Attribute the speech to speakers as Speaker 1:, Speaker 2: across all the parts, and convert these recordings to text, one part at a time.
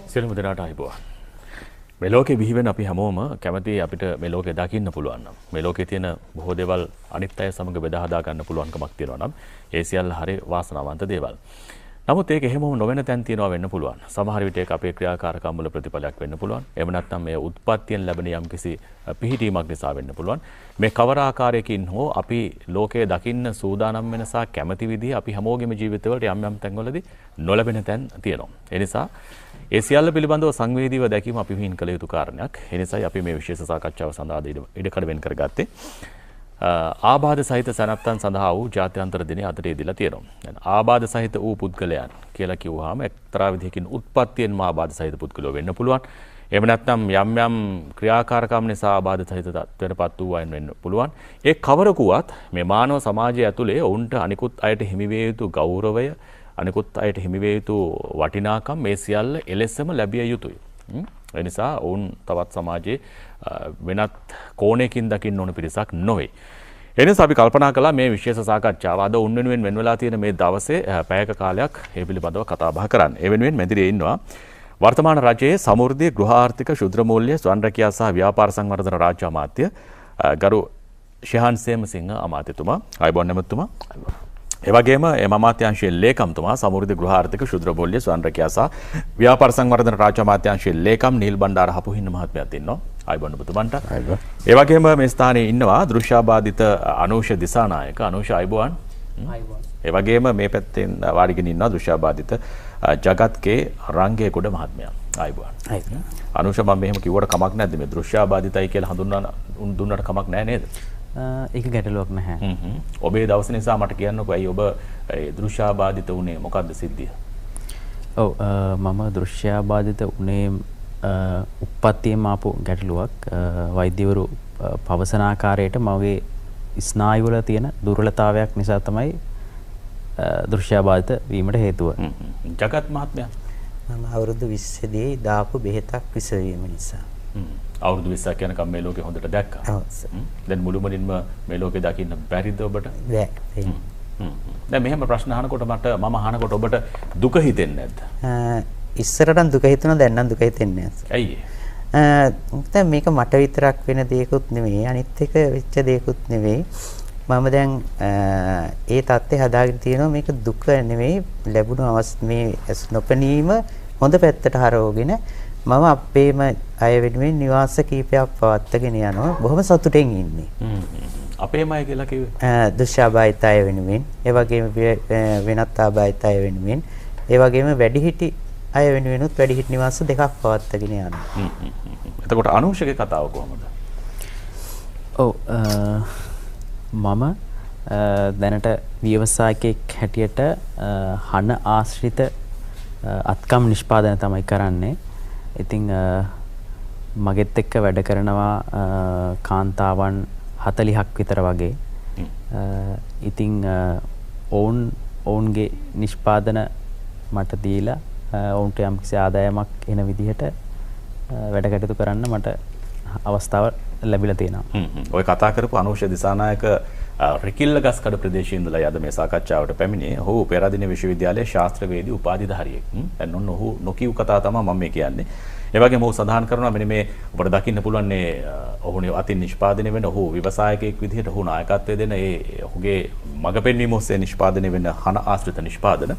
Speaker 1: සියලුම දෙනාට අයිබෝවන්. මේ ලෝකේ බිහි වෙන අපි හැමෝම කැමති අපිට මේ ලෝකේ දකින්න පුළුවන් නම් මේ ලෝකේ තියෙන බොහෝ දේවල් අනිත් අය සමග බෙදා හදා ගන්න පුළුවන්කමක් තියෙනවා නම් ඒ සියල්ල හරි වාසනාවන්ත දේවල්. නමුත් ඒක එහෙමම නොවන තැන් තියෙනවා වෙන්න පුළුවන්. සමහර විට ඒක අපේ ක්‍රියාකාරකම් වල ප්‍රතිඵලයක් වෙන්න පුළුවන්. එහෙම නැත්නම් මේ උත්පත්තියෙන් ලැබෙන යම්කිසි පිහිටීමක් නිසා වෙන්න පුළුවන්. මේ කවර ආකාරයකින් හෝ අපි ලෝකයේ දකින්න සූදානම් වෙන සහ කැමති විදිහ අපි හැමෝගෙම ජීවිතවලට යම් යම් තැන්වලදී නොලැබෙන තැන් තියෙනවා. ඒ නිසා ඒ සියල්ල පිළිබඳව සංවේදීව දැකීම අපි විහිං කළ යුතු කාරණයක්. ඒ නිසායි අපි මේ විශේෂ සාකච්ඡාව සඳහා ඉඩකඩ වෙන් කරගත්තේ. ආබාධ සහිත සැනැත්තන් සඳහා වූ ජාත්‍යන්තර දිනය අදට යෙදিলা තියෙනවා. දැන් ආබාධ සහිත වූ පුද්ගලයන් කියලා කිව්වහම එක්තරා විදිහකින් උත්පත්තියෙන්ම ආබාධ සහිත පුද්ගලයෝ වෙන්න පුළුවන්. එහෙම නැත්නම් යම් යම් ක්‍රියාකාරකම් නිසා ආබාධ සහිත තත්ත්වයටපත් වූ අය වෙන්න පුළුවන්. ඒ කවරකුවත් මේ මානව සමාජය ඇතුලේ ඔවුන්ට අනිකුත් අයට හිමි විය යුතු ගෞරවය, අනිකුත් අයට හිමි විය යුතු වටිනාකම් මේ සියල්ල එලෙසම ලැබිය යුතුයි. ඒ නිසා ඔවුන් තවත් සමාජයේ වෙනත් කෝණයකින් දකින්න ඕන පිරිසක් නොවේ. ඒ නිසා අපි කල්පනා කළා මේ විශේෂ සාකච්ඡාව අද උන් වෙනුවෙන් වෙන් වෙලා තියෙන මේ දවසේ පැයක කාලයක් ඒ පිළිබඳව කතා බහ කරන්න. ඒ වෙනුවෙන් මැදිරියේ ඉන්නවා වර්තමාන රජයේ සමෘද්ධි ගෘහාර්ථික ශුද්‍ර මූල්‍ය ස්වයං රැකියා සහ ව්‍යාපාර සංවර්ධන රාජ්‍ය අමාත්‍ය ගරු ශිහාන් සේමසිංහ අමාත්‍යතුමා. අයබෝන් නැමතුමා. ඒ වගේම එම අමාත්‍යාංශයේ ලේකම්තුමා සමෘද්ධි ගෘහාර්ථික ශුද්‍ර මූල්‍ය ස්වයං රැකියා සහ ව්‍යාපාර සංවර්ධන රාජ්‍ය අමාත්‍යාංශයේ ලේකම් නිල් බණ්ඩාර හපුහින්න මහත්මයාත් ඉන්නවා. අයබෝන් ඔබතුමන්ට. ඒ වගේම මේ ස්ථානයේ ඉන්නවා දෘශ්‍යාබාධිත අනූෂ දිසානායක. අනූෂ අයබෝන්. ඒ වගේම මේ පැත්තෙන් වාඩිගෙන ඉන්නවා දෘශ්‍යාබාධිත ජගත්ගේ රංගේගොඩ මහත්මයා. අයබෝන්. අනූෂ මම මෙහෙම කිව්වට කමක් නැද්ද මේ දෘශ්‍යාබාධිතයි කියලා හඳුන්වන දුන්නට කමක් නැහැ නේද?
Speaker 2: ඒක ගැටලුවක් නැහැ.
Speaker 1: ඔබේ දවස නිසා මට කියන්නකෝ ඇයි ඔබ දෘශ්‍යාබාධිත වුණේ මොකද්ද සිද්ධිය?
Speaker 2: ඔව් මම දෘශ්‍යාබාධිත වුණේ උප්පත්තියම ආපු ගැටලුවක්. වෛද්‍යවරු පවසන ආකාරයට මගේ ස්නායු වල තියෙන දුර්වලතාවයක් නිසා තමයි දෘශ්‍යාබාධිත වීමට හේතුව.
Speaker 1: ජගත් මහත්මයා
Speaker 3: මම අවුරුදු 20 දී දාපු බෙහෙතක් විස වීම නිසා.
Speaker 1: අවුරුදු 20ක් යනකම් මේ ලෝකේ හොඳට දැක්කා.
Speaker 3: ඔව්.
Speaker 1: දැන් මුළුමනින්ම මේ ලෝකේ දකින්න බැරිද ඔබට?
Speaker 3: බැහැ.
Speaker 1: දැන් මෙහෙම ප්‍රශ්න අහනකොට මම අහනකොට ඔබට දුක හිතෙන්නේ නැද්ද?
Speaker 3: ඉස්සරටම දුක හිතුණා දැන් නම් දුක හිතෙන්නේ නැහැ.
Speaker 1: ඇයි
Speaker 3: ඒ? මේක මට විතරක් වෙන දෙයක්ුත් නෙවෙයි අනිත් එක වෙච්ච දෙයක්ුත් නෙවෙයි. මම දැන් ඒ தත්ත්වය හදාගෙන තියෙනවා මේක දුක නෙවෙයි ලැබුණු මේ නොපෙනීම හොඳ පැත්තට හරවගෙන මම අපේම අය වෙනුවෙන් නිවාස කීපයක් පවත්වාගෙන යනවා බොහොම සතුටින් ඉන්නේ.
Speaker 1: අපේම අය කියලා කිව්වේ?
Speaker 3: දුෂ්‍යාබාධිත අය වෙනුවෙන්, ඒ වගේම වෙනත් ආබාධිත අය වෙනුවෙන්, ඒ වගේම වැඩිහිටි අය වෙනුවෙනුත් වැඩිහිටි නිවාස දෙකක් පවත්වාගෙන යනවා.
Speaker 1: එතකොට අනූෂගේ කතාව කොහොමද?
Speaker 2: ඔව් මම දැනට ව්‍යවසායකෙක් හැටියට හන ආශ්‍රිත අත්කම් නිෂ්පාදනය තමයි කරන්නේ. ඉතින් මගෙත් එක්ක වැඩ කරනවා කාන්තාවන් 40ක් විතර වගේ. ඉතින් ඔවුන්ගේ නිෂ්පාදන මට දීලා ඔවුන්ට යම්කිසි ආදායමක් එන විදිහට වැඩ කටයුතු කරන්න මට අවස්ථාව ලැබිලා තියෙනවා.
Speaker 1: ඔය කතා කරපු අනූෂ දිසානායක රිකිල්ලගස්කඩ ප්‍රදේශයේ ඉඳලා යද මේ සාකච්ඡාවට පැමිණේ. ඔහු පෙරදින විශ්වවිද්‍යාලයේ ශාස්ත්‍රවේදී උපාධිධාරියෙක්. දැන් ඔන්න ඔහු නොකියු කතාව තමයි මම මේ කියන්නේ. ඒ වගේම ඔහු සඳහන් කරනවා මෙන්න මේ ඔබට දකින්න පුළුවන් මේ ඔහුනේ අතින් නිෂ්පාදනය වෙන ඔහු ව්‍යවසායකයෙක් විදිහට ඔහු නායකත්වය දෙන ඒ ඔහුගේ මඟ පෙන්වීම ඔස්සේ නිෂ්පාදනය වෙන හන ආශ්‍රිත නිෂ්පාදන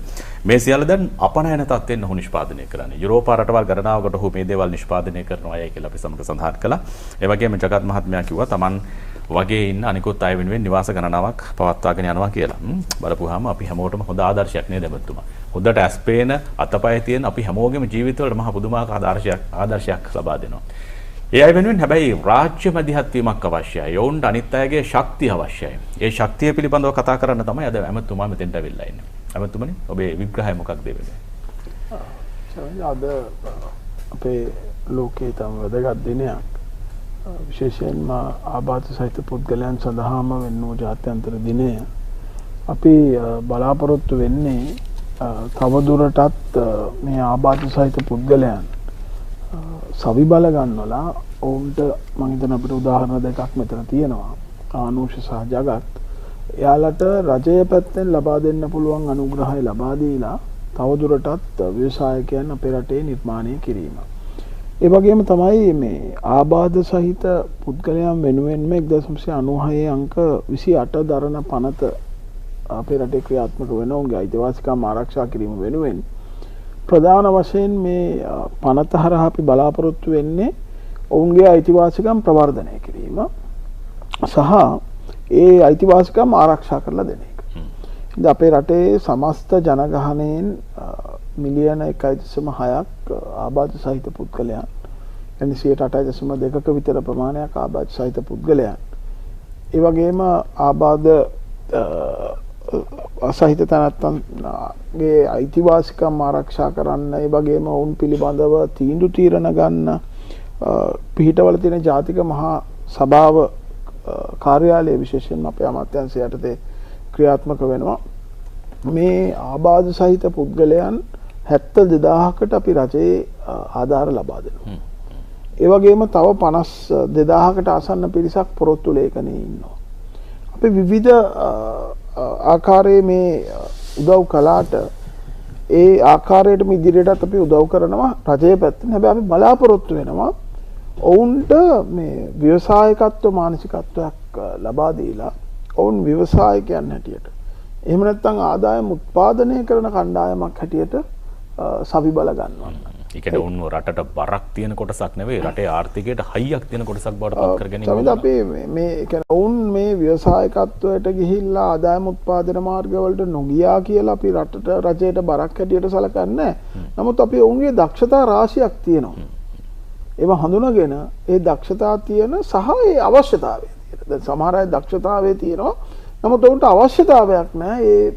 Speaker 1: මේ සියල්ල දැන් අපනයන තත්ත්වෙන් ඔහු නිෂ්පාදනය කරන්නේ. යුරෝපා රටවල් ගණනාවකට ඔහු මේ දේවල් නිෂ්පාදනය කරනවා අයයි කියලා අපි සමග සඳහන් කළා. ඒ වගේම ජගත් මහත්මයා කිව්වා Taman වගේ ඉන්න අනිකුත් අය වෙනුවෙන් නිවාස ගණනාවක් පවත්වාගෙන යනවා කියලා. බලපුවාම අපි හැමෝටම හොඳ ආදර්ශයක් නේද බතුමා. හොඳට ඇස්පේන අතපය තියෙන අපි හැමෝගෙම ජීවිතවලට මහ පුදුමාකාර ආදර්ශයක් ලබා දෙනවා. ඒ අය වෙනුවෙන් හැබැයි රාජ්‍ය මැදිහත් වීමක් අවශ්‍යයි. යොවුන්ට අනිත් අයගේ ශක්තිය අවශ්‍යයි. ඒ ශක්තිය පිළිබඳව කතා කරන්න තමයි අද ඇමතුමා මෙතෙන්ට අවිල්ලා ඉන්නේ. ඇමතුමනි ඔබේ විග්‍රහය මොකක්ද වෙන්නේ?
Speaker 4: අද අපේ ලෝකයේ තම වැදගත් දිනයක්. විශේෂයෙන්ම ආබාධ සහිත පුද්ගලයන් සඳහාම වෙන වූ ජාත්‍යන්තර දිනය අපි බලාපොරොත්තු වෙන්නේ තවදුරටත් මේ ආබාධ සහිත පුද්ගලයන් සවිබල ගන්නවලා ඔවුන්ට මම හිතන අපිට උදාහරණ දෙකක් මෙතන තියෙනවා. ආනූෂ සහ ජගත්. එයාලට රජය පැත්තෙන් ලබා දෙන්න පුළුවන් අනුග්‍රහය ලබා දීලා තවදුරටත් ව්‍යවසායකයන් අපේ රටේ නිර්මාණය කිරීම. ඒ වගේම තමයි මේ ආබාධ සහිත පුද්ගලයන් වෙනුවෙන්ම 1996 අංක 28 දරන පනත අපේ රටේ ක්‍රියාත්මක වෙන උන්ගේ අයිතිවාසිකම් ආරක්ෂා කිරීම වෙනුවෙන් ප්‍රධාන වශයෙන් මේ පනත හරහා අපි බලාපොරොත්තු වෙන්නේ ඔවුන්ගේ අයිතිවාසිකම් ප්‍රවර්ධනය කිරීම සහ ඒ අයිතිවාසිකම් ආරක්ෂා කරලා දෙන එක. ඉතින් අපේ රටේ සමස්ත ජනගහනයෙන් මිලියන 1.6ක් ආබාධ සහිත පුද්ගලයන් එනි 8.2ක විතර ප්‍රමාණයක් ආබාධ සහිත පුද්ගලයන්. ඒ වගේම ආබාධ අසහිත තැනැත්තන්ගේ අයිතිවාසිකම් ආරක්ෂා කරන්න, ඒ වගේම ඔවුන් පිළිබඳව තීන්දුව తీරන ගන්න පිහිටවල තියෙන ජාතික මහා සභාව කාර්යාලය විශේෂයෙන්ම අපේ අමාත්‍යාංශය යටතේ ක්‍රියාත්මක වෙනවා. මේ ආබාධ සහිත පුද්ගලයන් 72000කට අපි රජයේ ආධාර ලබා දෙනවා. ඒ වගේම තව 52000කට ආසන්න පිරිසක් පොරොත්තු ලේඛනයේ ඉන්නවා. අපි විවිධ ආකාරයේ මේ උදව් කළාට ඒ ආකාරයටම ඉදිරියටත් අපි උදව් කරනවා රජයේ පැත්තෙන්. හැබැයි අපි බලාපොරොත්තු වෙනවා ඔවුන්ට මේ ව්‍යවසායකත්ව මානසිකත්වයක් ලබා දීලා ඔවුන් ව්‍යවසායකයන් හැටියට එහෙම නැත්නම් ආදායම උත්පාදනය කරන කණ්ඩායමක් හැටියට සවි බල ගන්නවා.
Speaker 1: ඒ කියන්නේ ඔවුන් රටට බරක් තියෙන කොටසක් නෙවෙයි, රටේ ආර්ථිකයට හයියක් තියෙන කොටසක් බවට පත් කර ගැනීම.
Speaker 4: තමයි අපි මේ කියන්නේ ඔවුන් මේ ව්‍යවසායකත්වයට ගිහිල්ලා ආදායම උත්පාදන මාර්ගවලට නොගියා කියලා අපි රජයට බරක් හැටියට සලකන්නේ. නමුත් අපි ඔවුන්ගේ දක්ෂතා රාශියක් තියෙනවා. ඒවා හඳුනාගෙන ඒ දක්ෂතා තියෙන සහ ඒ අවශ්‍යතාවය තියෙන. දැන් සමහර අය දක්ෂතාවයේ තියෙනවා. නමුත් ඔවුන්ට අවශ්‍යතාවයක් නැහැ ඒ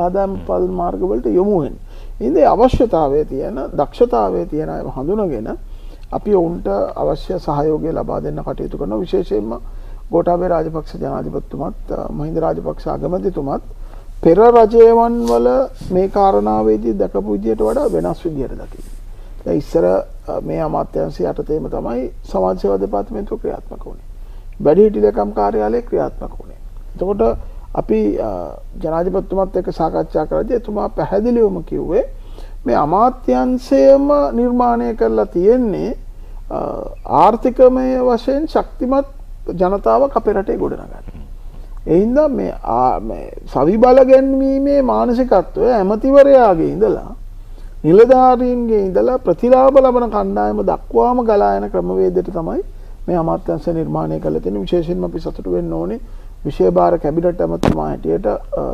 Speaker 4: ආදායම උත්පාදන මාර්ගවලට යොමු වෙන්න. ඉතින් අවශ්‍යතාවයේ තියෙන දක්ෂතාවයේ තියෙන අය හඳුනාගෙන අපි ඔවුන්ට අවශ්‍ය සහයෝගය ලබා දෙන්න කටයුතු කරනවා. විශේෂයෙන්ම ගෝඨාභය රාජපක්ෂ ජනාධිපතිතුමත් මහින්ද රාජපක්ෂ අගමැතිතුමත් පෙර රජයවන් වල මේ කාරණාවේදී දැකපු විදියට වඩා වෙනස් විදියට දකිනවා. දැන් ඉස්සර මේ අමාත්‍යාංශය යටතේම තමයි සමාජ සේවා දෙපාර්තමේන්තුව ක්‍රියාත්මක වුණේ. වැඩිහිටි ලේකම් කාර්යාලය ක්‍රියාත්මක වුණේ. එතකොට අපි ජනාධිපතිතුමත් එක්ක සාකච්ඡා කරද්දී එතුමා පැහැදිලිවම කිව්වේ මේ අමාත්‍යාංශයම නිර්මාණය කරලා තියෙන්නේ ආර්ථිකමය වශයෙන් ශක්තිමත් ජනතාවක් අපේ රටේ ගොඩනගන්න. ඒ හින්දා මේ සවි බල ගැන්වීමේ මානසිකත්වය ඇමතිවරයාගේ ඉඳලා නිලධාරීන්ගේ ඉඳලා ප්‍රතිලාභ ලබන කණ්ඩායම දක්වාම ගලා යන ක්‍රමවේදයට තමයි මේ අමාත්‍යාංශ නිර්මාණය කරලා තියෙන්නේ. විශේෂයෙන්ම අපි සතුටු වෙන්න ඕනේ විශේෂ භාර කැබිනට් ඇමතුමා හැටියට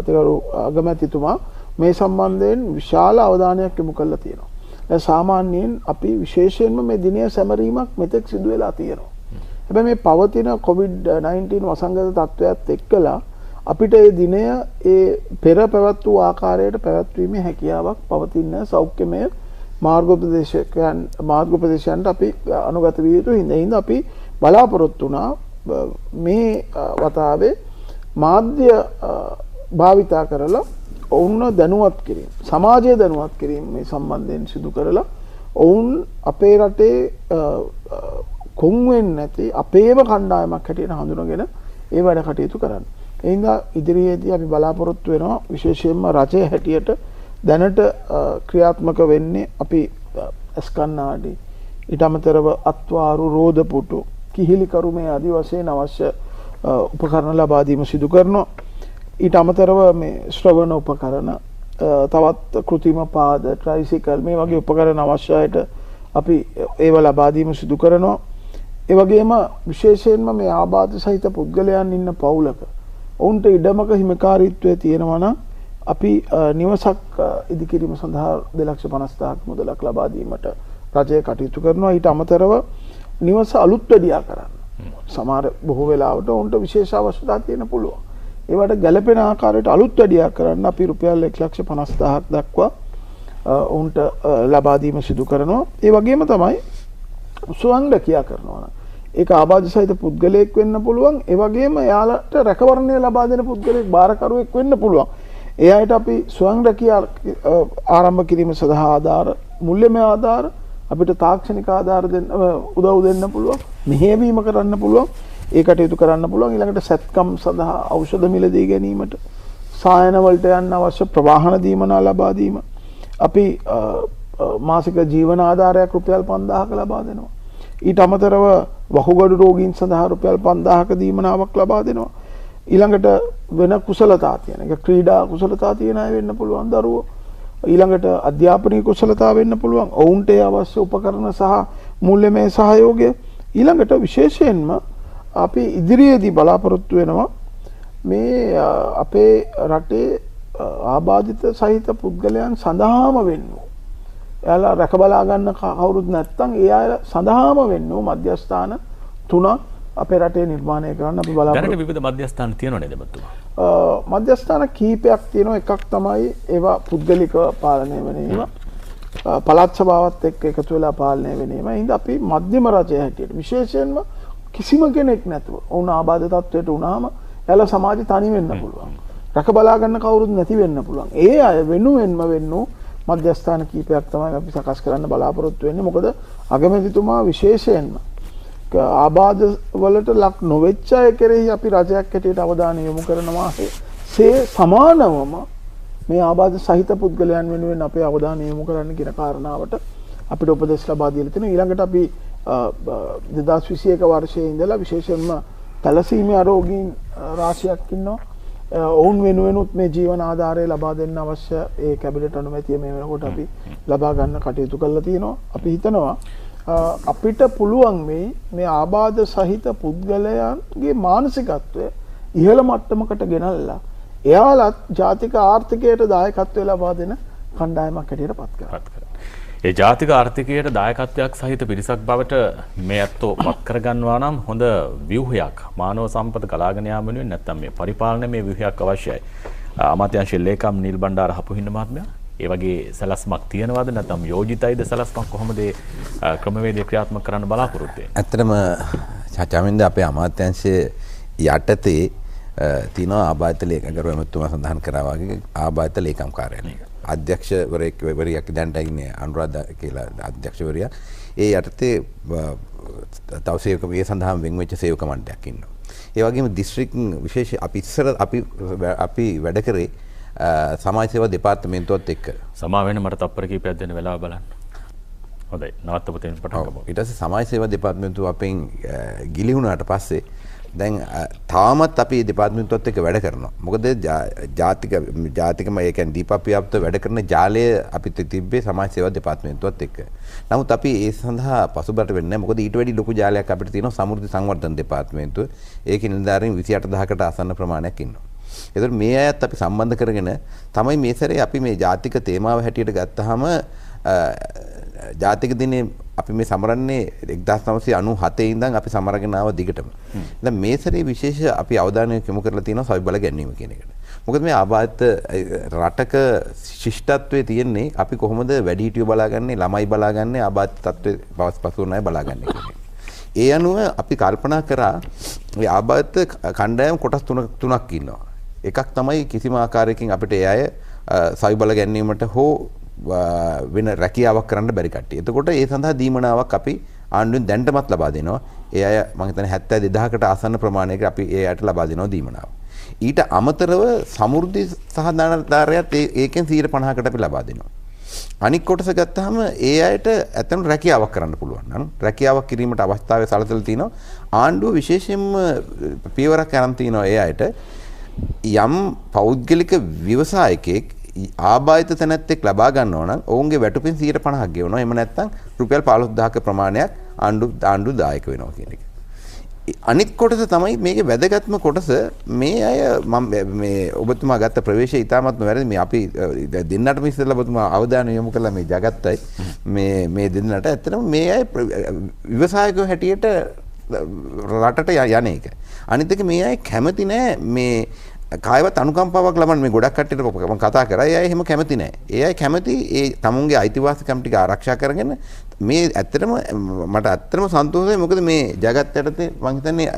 Speaker 4: තිකරු අගමැතිතුමා මේ සම්බන්ධයෙන් විශාල අවධානයක් යොමු කරලා තියෙනවා. දැන් සාමාන්‍යයෙන් අපි විශේෂයෙන්ම මේ දිනය සැමරීමක් මෙතෙක් සිදු වෙලා තියෙනවා. හැබැයි මේ පවතින COVID-19 වසංගත තත්ත්වයට එක්කලා අපිට මේ දිනය ඒ පෙර පැවැත් වූ ආකාරයට පැවැත්වීමේ හැකියාවක් පවතින සෞඛ්‍යමය මාර්ගෝපදේශයන්ට අපි අනුගත විය යුතු හින්දා අපි බලාපොරොත්තු වුණා මේ වතාවේ මාධ්‍ය භාවිතා කරලා ඔවුන් දැනුවත් කිරීම, සමාජය දැනුවත් කිරීම මේ සම්බන්ධයෙන් සිදු කරලා ඔවුන් අපේ රටේ කොන් වෙන්නේ නැති අපේම කණ්ඩායමක් හැටියට හඳුනගෙන ඒ වැඩ කටයුතු කරන්න. ඒ හින්දා ඉදිරියේදී අපි බලාපොරොත්තු වෙනවා විශේෂයෙන්ම රජයේ හැටියට දැනට ක්‍රියාත්මක වෙන්නේ අපි ස්කන්නාඩි ඊට අමතරව අත්වාරු රෝදපුටු කිහිලිකරු මේ ආදි වශයෙන් අවශ්‍ය උපකරණ ලබා දීම සිදු කරනවා. ඊට අමතරව මේ ශ්‍රවණ උපකරණ තවත් කෘත්‍රිම පාද ට්‍රයිසිකල් මේ වගේ උපකරණ අවශ්‍යයට අපි ඒව ලබා දීම සිදු කරනවා. ඒ වගේම විශේෂයෙන්ම මේ ආබාධ සහිත පුද්ගලයන් ඉන්න පවුලක ඔවුන්ට ඉඩමක හිමිකාරීත්වයේ තියෙනවා නම් අපි නිවසක් ඉදිකිරීම සඳහා 2,50,000ක් මුදලක් ලබා දීමට රජය කටයුතු කරනවා. ඊට අමතරව නිවස අලුත් වැඩියා කරන්න. සමහර බොහෝ වෙලාවට ඔවුන්ට විශේෂ අවශ්‍යතා තියෙන පුළුවන්. ඒවට ගැළපෙන ආකාරයට අලුත් වැඩියා කරන්න අපි රුපියල් 1,50,000ක් දක්වා ඔවුන්ට ලබා දීම සිදු කරනවා. ඒ වගේම තමයි සුවං රැකියා කරනවා. ඒක ආබාධ සහිත පුද්ගලයෙක් වෙන්න පුළුවන්. ඒ වගේම එයාලට රැකවරණය ලබා දෙන පුද්ගලයෙක් බාරකරුවෙක් වෙන්න පුළුවන්. ඒ අයට අපි සුවං රැකියා ආරම්භ කිරීම සඳහා ආධාර, මුල්‍යමය ආධාර, අපිට තාක්ෂණික ආධාර දෙන්න උදව් දෙන්න පුළුවන්. මෙහෙයවීම කරන්න පුළුවන්. ඒ කටයුතු කරන්න පුළුවන්. ඊළඟට සැත්කම් සඳහා ඖෂධ මිලදී ගැනීමට, සායන වලට යන්න අවශ්‍ය ප්‍රවාහන දීමනා ලබා දීම, අපි මාසික ජීවන ආධාරයක් රුපියල් 5000ක ලබා දෙනවා. ඊට අමතරව වකුගඩු රෝගීන් සඳහා රුපියල් 5000ක දීමනාවක් ලබා දෙනවා. ඊළඟට වෙන කුසලතා තියෙන එක ක්‍රීඩා කුසලතා තියෙන අය වෙන්න පුළුවන් දරුවෝ. ඊළඟට අධ්‍යාපනීය කුසලතා වෙන්න පුළුවන්. ඔවුන්ට අවශ්‍ය උපකරණ සහ මූල්‍යමය සහයෝගය. ඊළඟට විශේෂයෙන්ම අපි ඉදිරියේදී බලාපොරොත්තු වෙනවා මේ අපේ රටේ ආබාධිත සහිත පුද්ගලයන් සඳහාම වෙන්නු. එයාලා රැක බලා ගන්න කවුරුත් නැත්නම් ඒ අය සඳහාම වෙන්නු මධ්‍යස්ථාන 3ක් අපේ රටේ නිර්මාණය කරන්න අපි බලාපොරොත්තු.
Speaker 1: දැනට විවිධ මධ්‍යස්ථාන තියෙනව නේද මතුමා?
Speaker 4: මධ්‍යස්ථාන කීපයක් තියෙනවා. එකක් තමයි ඒවා පුද්ගලිකව පාලනය වෙන ඒවා. පළාත් සභාවත් එක්ක එකතු වෙලා පාලනය වෙන ඒවා. ඉතින් අපි මධ්‍යම රජය හැටියට විශේෂයෙන්ම කිසිම කෙනෙක් නැතුව වුණ ආබාධ තත්වයට වුණාම එයාලා සමාජය තනි වෙන්න පුළුවන්. රැක බලා ගන්න කවුරුත් නැති වෙන්න පුළුවන්. ඒ අය වෙනුවෙන්ම වෙන්නු මධ්‍යස්ථාන කීපයක් තමයි අපි සකස් කරන්න බලාපොරොත්තු වෙන්නේ. මොකද අගමැතිතුමා විශේෂයෙන්ම ආබාධ වලට ලක් නොවෙච්ච අය කෙරෙහි අපි රජයක් හැටියට අවධානය යොමු කරනවා. සමානවම මේ ආබාධ සහිත පුද්ගලයන් වෙනුවෙන් අපේ අවධානය යොමු කරන්න කියන කාරණාවට අපිට උපදෙස් ලබා දීලා තියෙනවා. ඊළඟට අපි 2021 වර්ෂයේ ඉඳලා විශේෂයෙන්ම තැලසීමියා රෝගීන් රාශියක් ඉන්නවා. ඔවුන් වෙනුවෙනුත් මේ ජීවන ආධාරය ලබා දෙන්න අවශ්‍ය ඒ කැබිනට් අනුමැතිය මේ වෙනකොට අපි ලබා ගන්න කටයුතු කරලා තියෙනවා. අපි හිතනවා අපිට පුළුවන් මේ ආබාධ සහිත පුද්ගලයන්ගේ මානසිකත්වය ඉහළ මට්ටමකට ගෙනල්ලා එයාලත් ජාතික ආර්ථිකයට දායකත්වය ලබා දෙන කණ්ඩායමක් හැටියට පත් කරනවා.
Speaker 1: ඒ ජාතික ආර්ථිකයට දායකත්වයක් සහිත පිරිසක් බවට මේ ඇත්තෝ පත් කරගන්නවා නම් හොඳ ව්‍යුහයක් මානව සම්පත ගලාගෙන යාම වෙනුවෙන් නැත්නම් මේ පරිපාලන මේ ව්‍යුහයක් අවශ්‍යයි. අමාත්‍යාංශ ලේකම් නිල් බණ්ඩාර හපුහින්න මහත්මයා ඒ වගේ සැලැස්මක් තියෙනවද නැත්නම් යෝජිතයිද සැලැස්මක් කොහොමද ක්‍රමවේදය ක්‍රියාත්මක කරන්න බලාපොරොත්තු වෙන්නේ?
Speaker 5: ඇත්තටම චාචාමින්ද අපේ අමාත්‍යාංශයේ යටතේ තියෙනවා ආබාධිත ලේකම්කරු එමෙතුමා සඳහන් කරා වගේ ආබාධිත ලේකම් කාර්යාලය. අධ්‍යක්ෂවරයෙක් දැන්ට ඉන්නේ අනුරාධ කියලා අධ්‍යක්ෂවරයා. ඒ යටතේ තව සේවක මේ සඳහා වෙන් වෙච්ච සේවක මණ්ඩලයක් ඉන්නවා. ඒ වගේම දිස්ත්‍රික් විශේෂ අපි ඉස්සර අපි වැඩ කරේ සමාජ සේවා දෙපාර්තමේන්තුවත් එක්ක.
Speaker 1: සමා වෙන මට තප්පර කීපයක් දෙන්න වෙලාව බලන්න. හොඳයි නවත්තපු තැනින් පටන් ගමු.
Speaker 5: ඊට පස්සේ සමාජ සේවා දෙපාර්තමේන්තුව අපෙන් ගිලිහුණාට පස්සේ දැන් තාමත් අපි දෙපාර්තමේන්තුවත් එක්ක වැඩ කරනවා. මොකද ජාතිකම ඒ කියන්නේ දීපප්‍රියාප්ත වැඩ කරන ජාලය අපිට තිබ්බේ සමාජ සේවා දෙපාර්තමේන්තුවත් එක්ක. නමුත් අපි ඒ සඳහා පසුබට වෙන්නේ නැහැ. මොකද ඊට වැඩි ලොකු ජාලයක් අපිට තියෙනවා සමෘද්ධි සංවර්ධන දෙපාර්තමේන්තුව. ඒකේ නිලධාරීන් 28000කට ආසන්න ප්‍රමාණයක් ඉන්නවා. ඒතර මේ අයත් අපි සම්බන්ධ කරගෙන තමයි මේ සැරේ අපි මේ ජාතික තේමාව හැටියට ගත්තාම ජාතික දිනේ අපි මේ සමරන්නේ 1997 ඉඳන් අපි සමරගෙන ආව දිගටම. දැන් මේ සැරේ විශේෂ අපි අවධානය යොමු කරලා තියෙනවා සවි බල ගැනීම කියන එකට. මොකද මේ ආබාධිත රටක ශිෂ්ටත්වයේ තියෙන්නේ අපි කොහොමද වැඩිහිටියෝ බලාගන්නේ ළමයි බලාගන්නේ ආබාධිත තත්ත්වයේ පසු වුණාය බලාගන්නේ කියන එක. ඒ අනුව අපි කල්පනා කරා මේ ආබාධිත කණ්ඩායම් කොටස් තුනක් ඉන්නවා. එකක් තමයි කිසිම ආකාරයකින් අපිට ඒ අය සවි බල ගැනීමට හෝ වෙන රැකියාවක් කරන්න බැරි කට්ටිය. එතකොට ඒ සඳහා දීමනාවක් අපි ආණ්ඩුවෙන් දැන්ටමත් ලබා දෙනවා. ඒ අය මම හිතන්නේ 72000කට ආසන්න ප්‍රමාණයක අපි ඒ අයට ලබා දෙනවා දීමනාව. ඊට අමතරව සමෘද්ධි සහදානදාරයත් ඒකෙන් 150කට අපි ලබා දෙනවා. අනික් කොටස ගත්තාම ඒ අයට ඇත්තම රැකියාවක් කරන්න පුළුවන්. රැකියාවක් කිරීමට අවස්ථාවේ සැලසෙලා තිනවා. ආණ්ඩුව විශේෂයෙන්ම පියවරක් අරන් තිනවා ඒ අයට යම් පෞද්ගලික ව්‍යවසායකයෙක් ආබාධිත තැනැත්තෙක් ලබා ගන්නවා නම් ඔවුන්ගේ වැටුපෙන් 150ක් ගෙවනවා. එහෙම නැත්නම් රුපියල් 15000ක ප්‍රමාණයක් ආණ්ඩු දායක වෙනවා කියන එක. අනිත් කොටස තමයි මේකේ වැදගත්ම කොටස මේ අය මේ ඔබතුමා ගත්ත ප්‍රවේශය ඉතාමත්ම වැරදි. මේ අපි දෙන්නටම ඉස්සෙල්ලා ඔබතුමා අවධානය යොමු කළා මේ ජගත්තයි මේ දෙන්නට. ඇත්තටම මේ අය ව්‍යවසායකයෝ හැටියට රටට යන එක. අනිත් එක මේ අය කැමති නෑ මේ කායවත් අනුකම්පාවක් ලබන්න. මේ ගොඩක් කට්ටියට මම කතා කරා. ඒ අය එහෙම කැමති නෑ. ඒ අය කැමති ඒ තමුන්ගේ අයිතිවාසිකම් ටික ආරක්ෂා කරගෙන මේ ඇත්තටම මට ඇත්තටම සන්තෝෂයි. මොකද මේ ජගත් යටතේ මම හිතන්නේ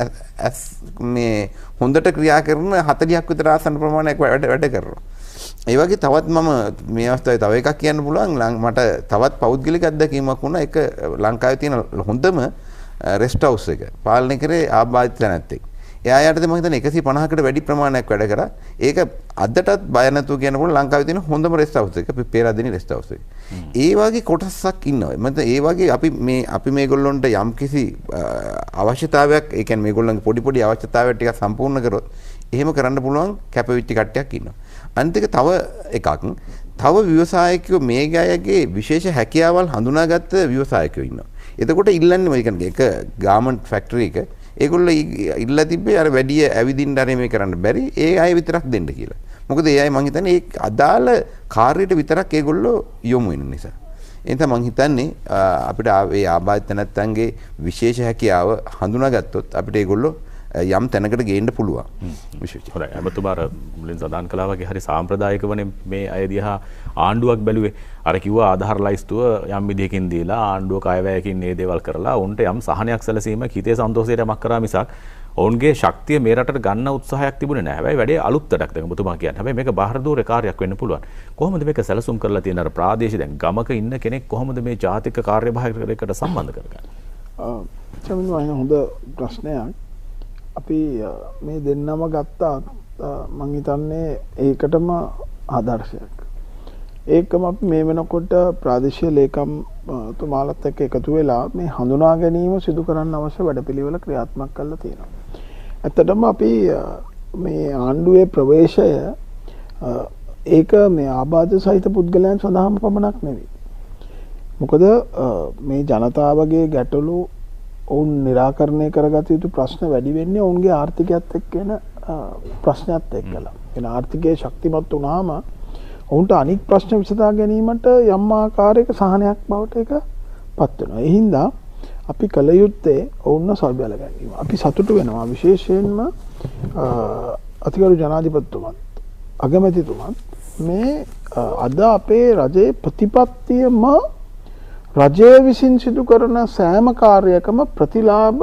Speaker 5: මේ හොඳට ක්‍රියා කරන 40ක් විතර ආසන්න ප්‍රමාණයක් වැඩ කරනවා. ඒ වගේ තවත් මම මේ අවස්ථාවේ තව එකක් කියන්න පුළුවන්. මට තවත් පෞද්ගලික අත්දැකීමක් වුණා. ඒක ලංකාවේ තියෙන හොඳම රෙස්ට් හවුස් එක පාලනය කරේ ආබාධිත තැනැත්තෙක්. එයා යටතේ මම හිතන්නේ 150කට වැඩි ප්‍රමාණයක් වැඩ කරා. ඒක අදටත් බය නැතුව කියන්න පුළුවන් ලංකාවේ තියෙන හොඳම රෙස්ට් හවුස් එක. අපි පේරාදෙණි රෙස්ට් හවුස් එක. ඒ වගේ කොටසක් ඉන්නවා. මත ඒ වගේ අපි මේගොල්ලොන්ට යම්කිසි අවශ්‍යතාවයක්, ඒ කියන්නේ මේගොල්ලන්ගේ පොඩි අවශ්‍යතාවයක් ටිකක් සම්පූර්ණ කරොත් එහෙම කරන්න පුළුවන් කැපවිච්ච කට්ටියක් ඉන්නවා. අනිත් එක තව එකක්. තව ව්‍යවසායකයෝ මේ ගායගේ විශේෂ හැකියාවල් හඳුනාගත්ත ව්‍යවසායකයෝ ඉන්නවා. එතකොට ඉල්ලන්නේ මේ කියන්නේ එක ගාමන්ට් ෆැක්ටරි එක ඒගොල්ලෝ ඉල්ලලා තිබ්බේ අර වැඩි ඇවිදින්න අර මේ කරන්න බැරි ඒ අය විතරක් දෙන්න කියලා. මොකද ඒ අය මං හිතන්නේ ඒ අදාළ කාර්යයට විතරක් ඒගොල්ලෝ යොමු වෙන නිසා. එතන මං හිතන්නේ අපිට ඒ ආබාධිත නැත්තන්ගේ විශේෂ හැකියාව හඳුනාගත්තොත් අපිට ඒගොල්ලෝ යම් තැනකට ගේන්න පුළුවන්. විශේෂයෙන්.
Speaker 1: හොඳයි. අමතුමාර මුලින් සඳහන් කළා වගේ හරි සාම්ප්‍රදායික වනේ මේ අය දිහා ආණ්ඩුවක් බැලුවේ. අර කිව්වා ආධාර ලයිස්තුව යම් විදිහකින් දීලා ආණ්ඩුව කය වැයකින් මේ දේවල් කරලා උන්ට යම් සහනයක් සැලසීමක් හිතේ සන්තෝෂයට යමක් කරා මිසක් ඔවුන්ගේ ශක්තිය මේ රටට ගන්න උත්සාහයක් තිබුණේ නැහැ. හැබැයි වැඩේ අලුත් වැඩක් දැන් ඔබතුමා කියන්නේ. හැබැයි මේක බාහිර දූර කාර්යයක් වෙන්න පුළුවන්. කොහොමද මේක සැලසුම් කරලා තියෙන අර ප්‍රාදේශීය දැන් ගමක ඉන්න කෙනෙක් කොහොමද මේ ජාතික කාර්යභාරයකට සම්බන්ධ කරගන්නේ?
Speaker 4: චමින් වයින් හොඳ ප්‍රශ්නයක්. අපි මේ දෙන්නම ගත්තා මං හිතන්නේ ඒකටම ආදර්ශයක්. ඒකම අපි මේ වෙනකොට ප්‍රාදේශීය ලේකම් තුමාලත් එක්ක එකතු වෙලා මේ හඳුනා ගැනීම සිදු කරන්න අවශ්‍ය වැඩපිළිවෙල ක්‍රියාත්මක කරලා තියෙනවා. ඇත්තටම අපි මේ ආණ්ඩුවේ ප්‍රවේශය ඒක මේ ආබාධ සහිත පුද්ගලයන් සඳහාම පමණක් නෙවෙයි. මොකද මේ ජනතාවගේ ගැටලු ඔවුන් निराකරණය කරගත යුතු ප්‍රශ්න වැඩි වෙන්නේ ඔවුන්ගේ ආර්ථිකයත් එක්ක එන ප්‍රශ්නයත් එක්කලා. එන ආර්ථිකයේ ශක්තිමත් වුණාම ඔවුන්ට අනික් ප්‍රශ්න විසඳා ගැනීමට යම් ආකාරයක සහනයක් බවට ඒක පත් වෙනවා. ඒ හින්දා අපි කල යුත්තේ ඔවුන්ව සල්බල ගැනීම. අපි සතුටු වෙනවා විශේෂයෙන්ම අතිගරු ජනාධිපතිතුමත් අගමැතිතුමත් මේ අද අපේ රජයේ ප්‍රතිපත්තියම රජය විසින් සිදු කරන සෑම කාර්යයකම ප්‍රතිලාභ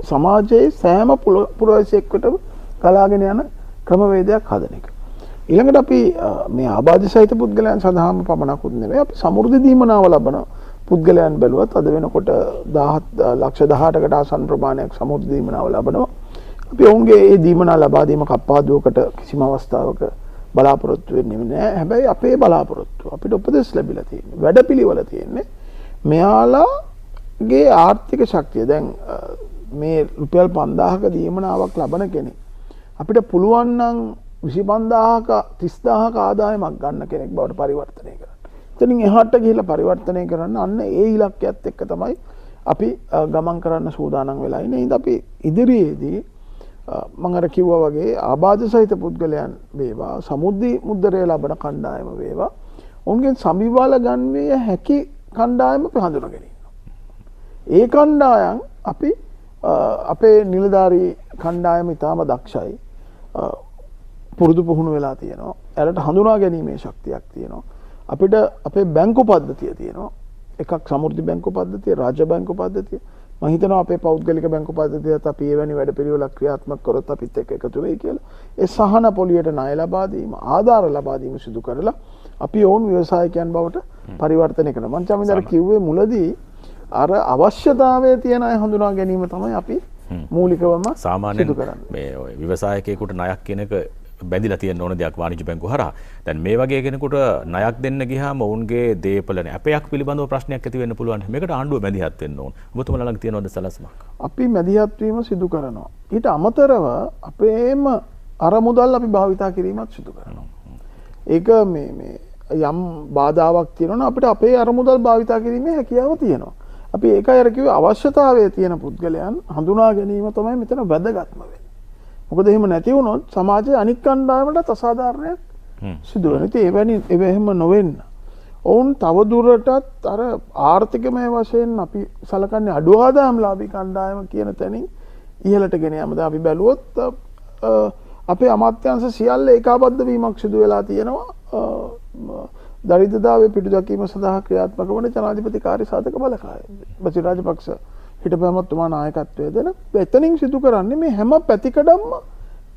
Speaker 4: සමාජයේ සෑම පුරවැසියෙකුටම ගලාගෙන යන ක්‍රමවේදයක් හදන එක. ඊළඟට අපි මේ ආබාධ සහිත පුද්ගලයන් සඳහාම පමණකුත් නෙවෙයි අපි සමෘද්ධි දීමනාව ලබන පුද්ගලයන් බැලුවත් අද වෙනකොට 17,18කට ආසන්න ප්‍රමාණයක් සමෘද්ධි දීමනාව ලබනවා. අපි ඔවුන්ගේ මේ දීමනා ලබා දීම කප්පාදුවකට කිසිම අවස්ථාවක බලාපොරොත්තු වෙන්නේ නැහැ. හැබැයි අපේ බලාපොරොත්තු අපිට උපදෙස් ලැබිලා තියෙන්නේ. වැඩපිළිවෙල තියෙන්නේ. මෙයාලගේ ආර්ථික ශක්තිය දැන් මේ රුපියල් 5000ක දීමනාවක් ලබන කෙනෙක් අපිට පුළුවන් නම් 25000ක 30000ක ආදායමක් ගන්න කෙනෙක් බවට පරිවර්තනය කරන්න. එතනින් එහාට ගිහිල්ලා පරිවර්තනය කරන්න අන්න ඒ ඉලක්කයත් එක්ක තමයි අපි ගමන් කරන්න සූදානම් වෙලා ඉන්නේ. ඉතින් අපි ඉදිරියේදී මම අර කිව්වා වගේ ආබාධ සහිත පුද්ගලයන් වේවා සමුද්‍රි මුද්‍රය ලබන කණ්ඩායම වේවා ඔවුන්ගෙන් සමිවාල ගන්විය හැකි කණ්ඩායම අපි හඳුනාගෙන ඉන්නවා. ඒ කණ්ඩායම් අපි අපේ නිලධාරී කණ්ඩායම ඉතාම දක්ෂයි. පුරුදු පුහුණු වෙලා තියෙනවා. එයාලට හඳුනා ගැනීමේ ශක්තියක් තියෙනවා. අපිට අපේ බැංකු පද්ධතිය තියෙනවා. එකක් සමෘද්ධි බැංකු පද්ධතිය, රාජ්‍ය බැංකු පද්ධතිය. මම හිතනවා අපේ පෞද්ගලික බැංකු පද්ධතියත් අපි එවැනි වැඩපිළිවෙලක් ක්‍රියාත්මක කරොත් අපිත් එක්ක එකතු වෙයි කියලා. ඒ සහන පොලියට ණය ලබා දීම, ආධාර ලබා දීම සිදු කරලා අපි ඕන් ව්‍යවසායකයන් බවට පරිවර්තනය කරනවා. මම චමින්දර කිව්වේ මුලදී අර අවශ්‍යතාවයේ තියෙන අය හඳුනා ගැනීම තමයි අපි මූලිකවම සිදු කරන්නේ.
Speaker 1: මේ ව්‍යවසායකයෙකුට ණයක් කියන එක බැඳිලා තියෙන ඕන දෙයක් වාණිජ්‍ය බැංකුව හරහා. දැන් මේ වගේ කෙනෙකුට ණයක් දෙන්න ගියාම ඔවුන්ගේ දේපලනේ අපයක් පිළිබඳව ප්‍රශ්නයක් ඇති වෙන්න පුළුවන්. මේකට ආණ්ඩුව මැදිහත් වෙන්න ඕන. ඔබතුමාලා ළඟ තියෙනවද සලස්මක්?
Speaker 4: අපි මැදිහත් වීම සිදු කරනවා. ඊට අමතරව අපේම අරමුදල් අපි භාවිතා කිරීමත් සිදු කරනවා. ඒක මේ යම් බාධාවක් තියෙනවා අපිට අපේ අරමුදල් භාවිතා කිරීමේ හැකියාව තියෙනවා. අපි ඒකයි අර කිව්වේ අවශ්‍යතාවයේ තියෙන පුද්ගලයන් හඳුනා ගැනීම තමයි මෙතන වැදගත්ම වෙන්නේ. මොකද එහෙම නැති වුණොත් සමාජයේ අනික් කණ්ඩායමට අසාධාරණයක් සිදු වෙනවා. ඉතින් එහෙම නොවෙන්න ඔවුන් තව දුරටත් අර ආර්ථිකමය වශයෙන් අපි සලකන්නේ අඩු ආදායම්ලාභී කණ්ඩායම කියන තැනින් ඉහළට ගෙන යමු. දැන් අපි බැලුවොත් අපේ අමාත්‍යාංශ සියල්ල ඒකාබද්ධ වීමක් සිදු වෙලා තියෙනවා. දරිද්‍රතාවය පිටු දැකීම සඳහා ක්‍රියාත්මක වන ජනාධිපති කාර්ය සාධක බලකාය. බසිර රාජපක්ෂ හිටපු ඇමතුමා නායකත්වයේ දෙන එතනින් සිදු කරන්නේ මේ හැම පැතිකඩම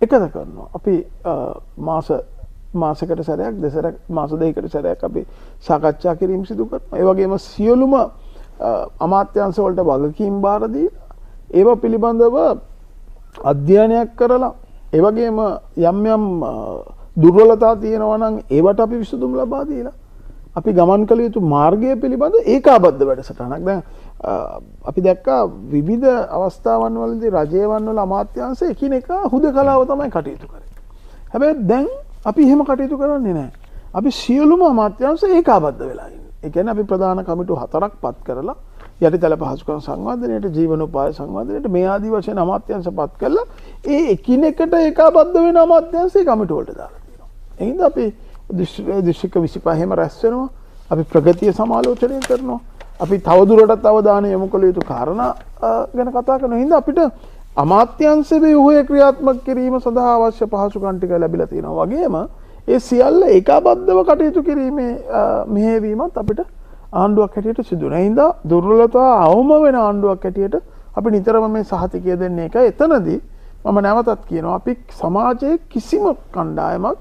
Speaker 4: එකද කරනවා. අපි මාසයකට සැරයක් දෙසරක් මාස දෙකකට සැරයක් අපි සාකච්ඡා කිරීම සිදු කරනවා. ඒ වගේම සියලුම අමාත්‍යාංශ වලට වගකීම් බාර දීලා ඒව පිළිබඳව අධ්‍යයනයක් කරලා ඒ වගේම යම් යම් දුර්වලතා තියෙනවා නම් ඒවට අපි විසඳුම් ලබා දීලා අපි ගමන් කළ යුතු මාර්ගය පිළිබඳ ඒකාබද්ධ වැඩසටහනක්. දැන් අපි දැක්කා විවිධ අවස්ථාවන් වලදී රජයවන් වල අමාත්‍යාංශ එකිනෙකා හුදකලාව තමයි කටයුතු කරන්නේ. හැබැයි දැන් අපි එහෙම කටයුතු කරන්නේ නැහැ. අපි සියලුම අමාත්‍යාංශ ඒකාබද්ධ වෙලා ඉන්නේ. ඒ කියන්නේ අපි ප්‍රධාන කමිටු 4ක් පත් කරලා යටිතල පහසුකම් සංවර්ධනයට, ජීවනෝපාය සංවර්ධනයට මේ ආදී වශයෙන් අමාත්‍යාංශ පත් කරලා ඒ එකිනෙකට ඒකාබද්ධ වෙන අමාත්‍යාංශේ කමිටු වලට දාලා තියෙනවා. එහෙනම් අපි දිස්ත්‍රික්ක 25ම රැස් වෙනවා. අපි ප්‍රගතිය සමාලෝචනය කරනවා. අපි තවදුරටත් අවධානය යොමු කළ යුතු කාරණා ගැන කතා කරනවා. හින්දා අපිට අමාත්‍යාංශයේ ව්‍යුහය ක්‍රියාත්මක කිරීම සඳහා අවශ්‍ය පහසුකම් ටික ලැබිලා තියෙනවා. වගේම ඒ සියල්ල ඒකාබද්ධව කටයුතු කිරීමේ මෙහෙයවීමත් අපිට ආණ්ඩුවක් හැටියට සිදු වෙනවා. හින්දා දුර්වලතා අවම වෙන ආණ්ඩුවක් හැටියට අපි නිතරම මේ සහතිකය දෙන්නේ එක. එතනදී මම නැවතත් කියනවා අපි සමාජයේ කිසිම කණ්ඩායමක්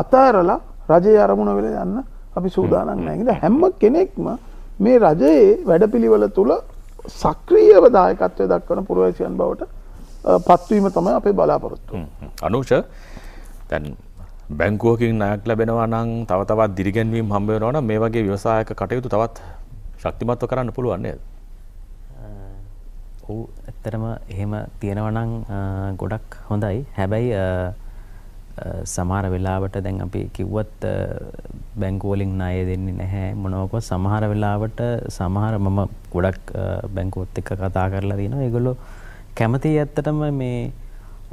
Speaker 4: අතහැරලා රජයේ අරමුණ වෙලා යන්න අපි සූදානම් නැහැ. ඉතින් හැම කෙනෙක්ම මේ රජයේ වැඩපිළිවෙල තුල සක්‍රීයව දායකත්වය දක්වන පුරවැසියන් බවට පත්වීම තමයි අපේ බලාපොරොත්තුව.
Speaker 1: අනුෂ දැන් බැංකුවකින් ණයක් ලැබෙනවා නම් තව තවත් දිරිගැන්වීම් හම්බ වෙනවා නම් මේ වගේ ව්‍යවසායක කටයුතු තවත් ශක්තිමත්ව කරන්න පුළුවන් නේද?
Speaker 2: ඔව් ඇත්තටම එහෙම තියෙනවා නම් ගොඩක් හොඳයි. හැබැයි සමහර වෙලාවට දැන් අපි කිව්වත් බැංකුව වලින් ණය දෙන්නේ නැහැ මොනවාකවත්. සමහර වෙලාවට සමහර මම ගොඩක් බැංකුවත් එක්ක කතා කරලා තියෙනවා. ඒගොල්ලෝ කැමති ඇත්තටම මේ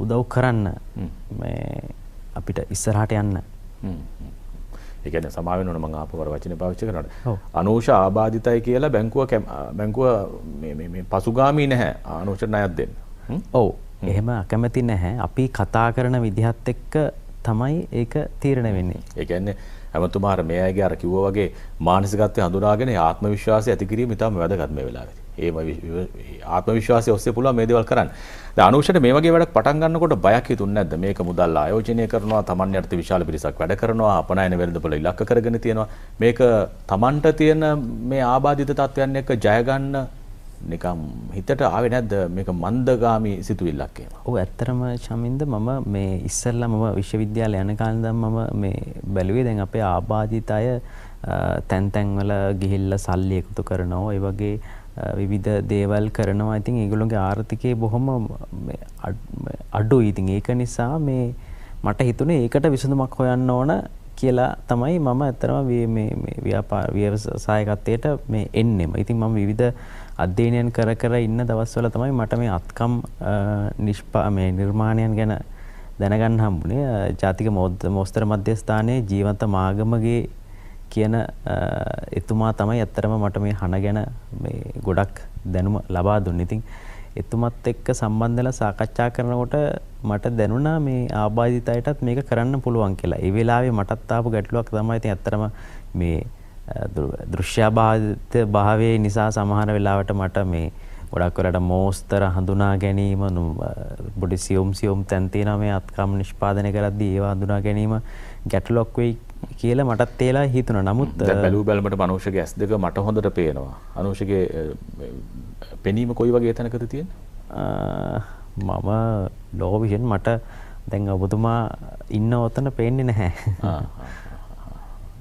Speaker 2: උදව් කරන්න මේ අපිට ඉස්සරහට යන්න.
Speaker 1: ඒ කියන්නේ සමා වෙනවනේ මම ආපහු වචනේ පාවිච්චි කරනකොට. අනූෂ ආබාධිතයි කියලා බැංකුව මේ පසුගාමී නැහැ. අනූෂට ණයක් දෙන්න.
Speaker 2: ඔව්. එහෙම අකමැති නැහැ. අපි කතා කරන විදිහත් එක්ක තමයි ඒක තීරණය වෙන්නේ.
Speaker 1: ඒ කියන්නේ හැමතුමාර මේ අයගේ අර කිව්වා වගේ මානසිකත්වය හඳුනාගෙන ආත්ම විශ්වාසය ඇති කිරීම ඉතාම වැදගත් මේ වෙලාවේදී. ඒ ආත්ම විශ්වාසය ඔස්සේ පුළුවන් මේ දේවල් කරන්න. දැන් අනුෂ්‍යට මේ වගේ වැඩක් පටන් ගන්නකොට බයක් හිතුන්නේ නැද්ද? මේක මුදල් ආයෝජනය කරනවා, Taman යටතේ විශාල පිරිසක් වැඩ කරනවා, අපනයන වෙළඳපොළ ඉලක්ක කරගෙන තියෙනවා. මේක Tamanට තියෙන මේ ආබාධිත තත්ත්වයන් එක්ක ජය ගන්න නිකම් හිතට ආවේ නැද්ද මේක මන්දගාමී සිතුවිල්ලක් එහෙම?
Speaker 2: ඔව් ඇත්තටම ශමින්ද මම මේ ඉස්සෙල්ලා මම විශ්වවිද්‍යාලේ යන කාලේ ඉඳන් මම මේ බැලුවේ දැන් අපේ ආබාධිත අය තැන් තැන් වල ගිහිල්ලා සල්ලි එකතු කරනවා. ඒ වගේ විවිධ දේවල් කරනවා. ඉතින් ඒගොල්ලෝගේ ආර්ථිකය බොහොම අඩුයි. ඉතින් ඒක නිසා මේ මට හිතුනේ ඒකට විසඳුමක් හොයන්න ඕන කියලා තමයි මම ඇත්තටම මේ ව්‍යවසායකත්වයට මේ එන්නෙම. ඉතින් මම විවිධ අධ්‍යයනයන් කර ඉන්න දවස්වල තමයි මට මේ අත්කම් මේ නිර්මාණයන් ගැන දැනගන්න හම්බුනේ. ජාතික මෝස්තර මධ්‍යස්ථානයේ ජීවන්ත මාගමගේ කියන එතුමා තමයි ඇත්තටම මට මේ හන ගැන මේ ගොඩක් දැනුම ලබා දුන්නේ. ඉතින් එතුමත් එක්ක සම්බන්ධ වෙලා සාකච්ඡා කරනකොට මට දැනුණා මේ ආබාධිත අයටත් මේක කරන්න පුළුවන් කියලා. ඒ වෙලාවේ මටත් ආපු ගැටලුවක් තමයි ඉතින් ඇත්තටම මේ දෘශ්‍යාබාධිත භාවයේ නිසා සමහර වෙලාවට මට මේ ගොඩක් වෙලාට මෝස්තර හඳුනා ගැනීම පොඩි සියුම් තැන් තියෙනවා මේ අත්කම් නිෂ්පාදනය කරද්දී ඒවා හඳුනා ගැනීම ගැටලුවක් වෙයි කියලා මටත් ඒලා හිතුණා. නමුත්
Speaker 1: දැන් බැලු බැලමට අනුෂගේ S2 මට හොඳට පේනවා. අනුෂගේ පෙනීම කොයි වගේ තැනකද තියෙන්නේ?
Speaker 2: මම ලෝ විෂන් මට දැන් ඔබතුමා ඉන්න ඔතන පේන්නේ නැහැ.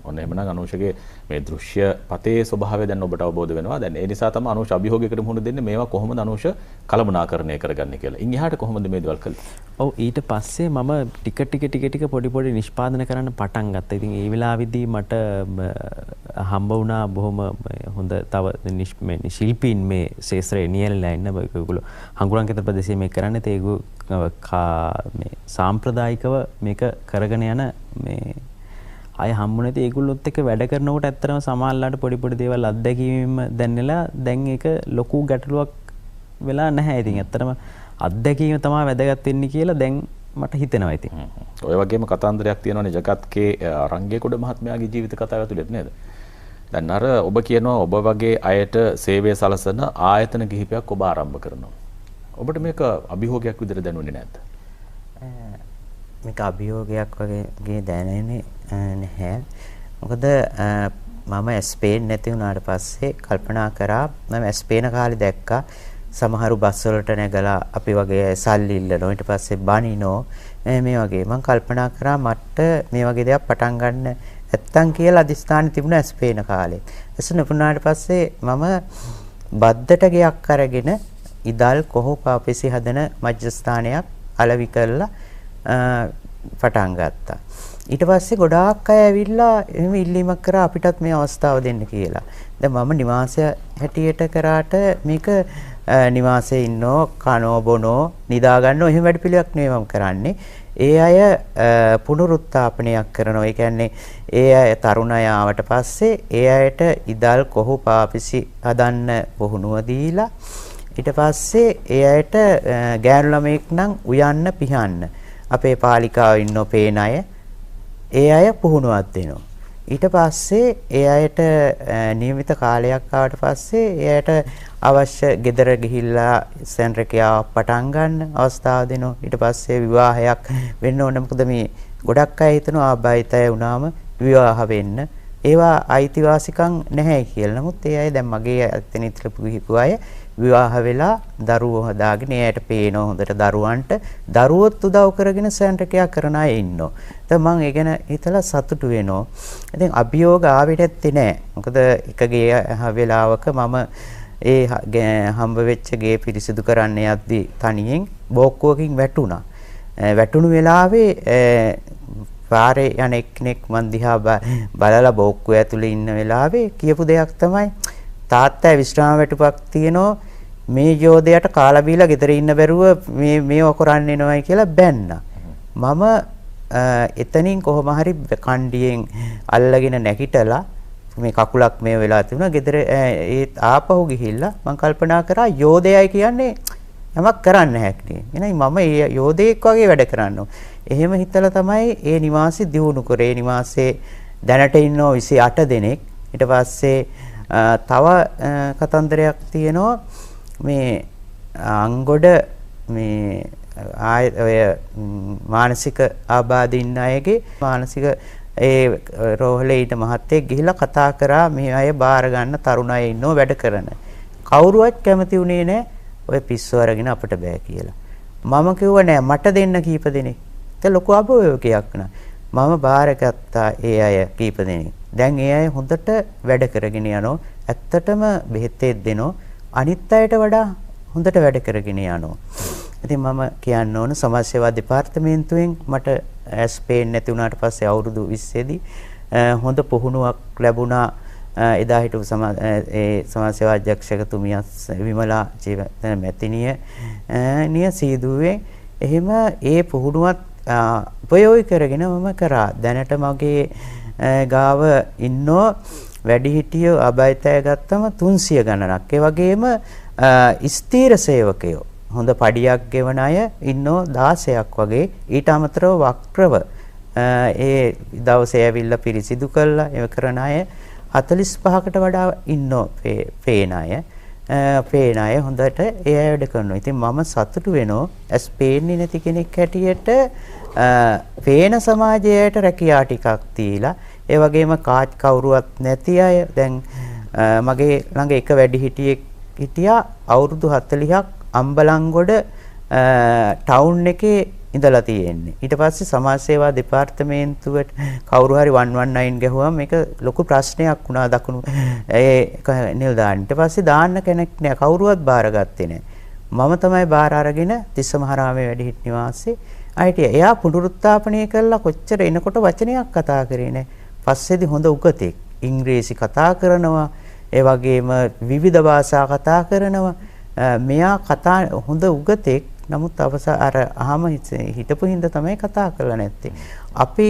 Speaker 1: ඔන්න එහෙමනම් අනුෂගේ මේ දෘශ්‍ය පතේ ස්වභාවය දැන් ඔබට අවබෝධ වෙනවා. දැන් ඒ නිසා තමයි අනුෂ අභියෝගයකට මුහුණ දෙන්නේ මේවා කොහොමද අනුෂ කළමනාකරණය කරගන්නේ කියලා. ඉන් එහාට කොහොමද මේ දේවල් කළේ?
Speaker 2: ඔව් ඊට පස්සේ මම ටික පොඩි නිෂ්පාදනය කරන්න පටන් ගත්තා. ඉතින් ඒ වෙලාවේදී මට හම්බ වුණා බොහොම හොඳ තව ශිල්පීන් මේ ශාස්ත්‍රයේ නියැලලා ඉන්න ඒගොල්ලෝ හංගුරන්කත ප්‍රදේශයේ මේ කරන්නේ මේ සාම්ප්‍රදායිකව මේක කරගෙන යන මේ අය හම්බුනේ. ඒගොල්ලොත් එක්ක වැඩ කරනකොට ඇත්තටම සමහරලාට පොඩි දේවල් අත්දැකීම් දැන්නලා දැන් ඒක ලොකු ගැටලුවක් වෙලා නැහැ. ඉතින් ඇත්තටම අත්දැකීම තමයි වැදගත් වෙන්නේ කියලා දැන් මට හිතෙනවා. ඉතින්
Speaker 1: ඔය වගේම කතාන්දරයක් තියෙනවානේ ජගත්ගේ රංගේකොඩ මහත්මයාගේ ජීවිත කතාව ඇතුළේ නේද? දැන් අර ඔබ කියනවා ඔබ වගේ අයට සේවය සලසන ආයතන කිහිපයක් ඔබ ආරම්භ කරනවා. ඔබට මේක අභියෝගයක් විදිහට දැනුනේ නැද්ද?
Speaker 3: මේක අභියෝගයක් වගේ දැනෙන්නේ නැහැ. මොකද මම ස්පේන් නැති වුණාට පස්සේ කල්පනා කරා මම ස්පේන කාලේ දැක්කා සමහරු බස් වලට නැගලා අපි වගේ සල්ලි ඉල්ලනවා. ඊට පස්සේ බනිනෝ මේ වගේ. මම කල්පනා කරා මට මේ වගේ දෙයක් පටන් ගන්න නැත්තම් කියලා අදිස්ථාන තිබුණා ස්පේන කාලේ. එසන පුණාට පස්සේ මම බද්දට ගයක් අරගෙන ඉදල් කොහො පාපෙසි හදන මජ්ජස්ථානයක් අලවි කරලා පටන් ගත්තා. ඊට පස්සේ ගොඩාක් අය ඇවිල්ලා එහෙම ඉල්ලීමක් කරා අපිටත් මේ අවස්ථාව දෙන්න කියලා. දැන් මම නිවාසය හැටියට කරාට මේක නිවාසයේ ඉන්නෝ කනෝ බොනෝ නිදා ගන්නෝ එහෙම වැඩ පිළිවෙලක් නෙවෙයි මම කරන්නේ. ඒ අය පුනරුත්ථාපනයක් කරනවා. ඒ කියන්නේ ඒ අය තරුණ අය ආවට පස්සේ ඒ අයට ඉදල් කොහො පාපිසි හදන්න පුහුණුව දීලා ඊට පස්සේ ඒ අයට ගෑනු ළමෙක් නම් උයන්න පිහන්න අපේ පාලිකාවේ ඉන්නෝ පේන අය ඒ අය පුහුණුවක් දෙනවා. ඊට පස්සේ ඒ අයට නියමිත කාලයක් ආවට පස්සේ ඒ අයට අවශ්‍ය ගෙදර ගිහිල්ලා සෙන්ටරකියාව පටන් ගන්න අවස්ථාව දෙනවා. ඊට පස්සේ විවාහයක් වෙන්න ඕන. මොකද මේ ගොඩක් අය හිතනවා ආබායිතය වුණාම විවාහ වෙන්න. ඒවා අයිතිවාසිකම් නැහැ කියලා. නමුත් ඒ අය දැන් මගේ අතන ඉතිරපු අය විවාහ වෙලා දරුවෝ හදාගෙන එයාට පේනවා හොඳට දරුවන්ට දරුවොත් උදව් කරගෙන සෙන්ටරකියා කරන අය ඉන්නවා. දැන් මම ඒ ගැන හිතලා සතුටු වෙනවා. ඉතින් අභියෝග ආවෙත් ඇත්තේ නැහැ. මොකද එක ගේ වෙලාවක මම ඒ හම්බ වෙච්ච ගේ පිරිසිදු කරන්න යද්දි තනියෙන් බෝක්කුවකින් වැටුණා. වැටුණු වෙලාවේ පාරේ යන එක්කෙනෙක් මන් දිහා බලලා බෝක්කුව ඇතුලේ ඉන්න වෙලාවේ කියපු දෙයක් තමයි තාත්තා විශ්‍රාම වැටුපක් තියනෝ මේ යෝධයට කාලා බීලා ගෙදර ඉන්න බැරුව මේව කරන්න එනවයි කියලා බැන්නා. මම එතනින් කොහොම හරි කණ්ඩියෙන් අල්ලගෙන නැගිටලා මේ කකුලක් මේ වෙලා තිබුණා. ගෙදර ඒ ආපහු ගිහිල්ලා මම කල්පනා කරා යෝධයයි කියන්නේ යමක් කරන්න හැක්නේ. එහෙනම් මම ඒ යෝධයෙක් වගේ වැඩ කරනවා. එහෙම හිතලා තමයි ඒ නිවාසෙ දියුණු කරේ. නිවාසේ දැනට ඉන්නෝ 28 දෙනෙක්. ඊට පස්සේ තව කතන්දරයක් තියෙනවා මේ අංගොඩ මේ ඔය මානසික ආබාධ ඉන්න අයගේ මානසික ඒ රෝහලේ ඊට මහත්තයෙක් ගිහිල්ලා කතා කරා මේ අය බාර ගන්න තරුණ අය ඉන්නෝ වැඩ කරන. කවුරුවත් කැමති වුණේ නැහැ ඔය පිස්සු අරගෙන අපිට බෑ කියලා. මම කිව්වා නෑ මට දෙන්න කීප දෙනෙක්. ඒක ලොකු අභියෝගයක් නා. මම බාරගත්තා ඒ අය කීප දෙනෙක්. දැන් ඒ අය හොඳට වැඩ කරගෙන යනවා. ඇත්තටම බෙහෙත් දෙනවා. අනිත් අයට වඩා හොඳට වැඩ කරගෙන යනවා. ඉතින් මම කියන්න ඕන සමාජ සේවා දෙපාර්තමේන්තුවෙන් මට ඇස් පේන්නේ නැති වුණාට පස්සේ අවුරුදු 20 දී හොඳ පුහුණුවක් ලැබුණා. එදා හිටපු සමාජ සේවා අධ්‍යක්ෂකතුමිය විමලා ජීවන මැතිණිය නිය සීදුවේ එහෙම ඒ පුහුණුවත් උපයෝගී කරගෙන මම කරා. දැනට මගේ ගාව ඉන්නෝ වැඩිහිටියෝ අබයිතය ගත්තම 300 ගණනක්. ඒ වගේම ස්ථීර සේවකයෝ හොඳ පඩියක් ගෙවන අය ඉන්නෝ 16ක් වගේ. ඊට අමතරව වක්‍රව ඒ දවසේ ඇවිල්ලා පිරිසිදු කළා ඒව කරන අය 45කට වඩා ඉන්නෝ පේන අය හොඳට ඒ අය වැඩ කරනවා. ඉතින් මම සතුටු වෙනවා ඇස් පේන්නේ නැති කෙනෙක් හැටියට පේන සමාජයට රැකියා ටිකක් දීලා ඒ වගේම කාච් කවුරුවත් නැති අය දැන් මගේ ළඟ එක වැඩිහිටියෙක් හිටියා අවුරුදු 40ක් අම්බලන්ගොඩ ටවුන් එකේ ඉඳලා තියෙන්නේ. ඊට පස්සේ සමාජ සේවා දෙපාර්තමේන්තුවට කවුරු හරි 119 ගැහුවම මේක ලොකු ප්‍රශ්නයක් වුණා දකුණු ඒ නිලධාරීන්. ඊට පස්සේ දාන්න කෙනෙක් නෑ කවුරුවත් බාරගත්තේ නෑ. මම තමයි බාර අරගෙන තිස්සමහරාමේ වැඩිහිටි නිවාසේ අයිටිය. එයා පුනරුත්ථාපනය කළා කොච්චර එනකොට වචනයක් කතා කරේ නෑ. පස්සේදී හොඳ උගතෙක් ඉංග්‍රීසි කතා කරනවා. ඒ වගේම විවිධ භාෂා කතා කරනවා. මෙයා කතා හොඳ උගතෙක්. නමුත් අර අහම හිටපු හින්දා තමයි කතා කරලා නැත්තේ. අපි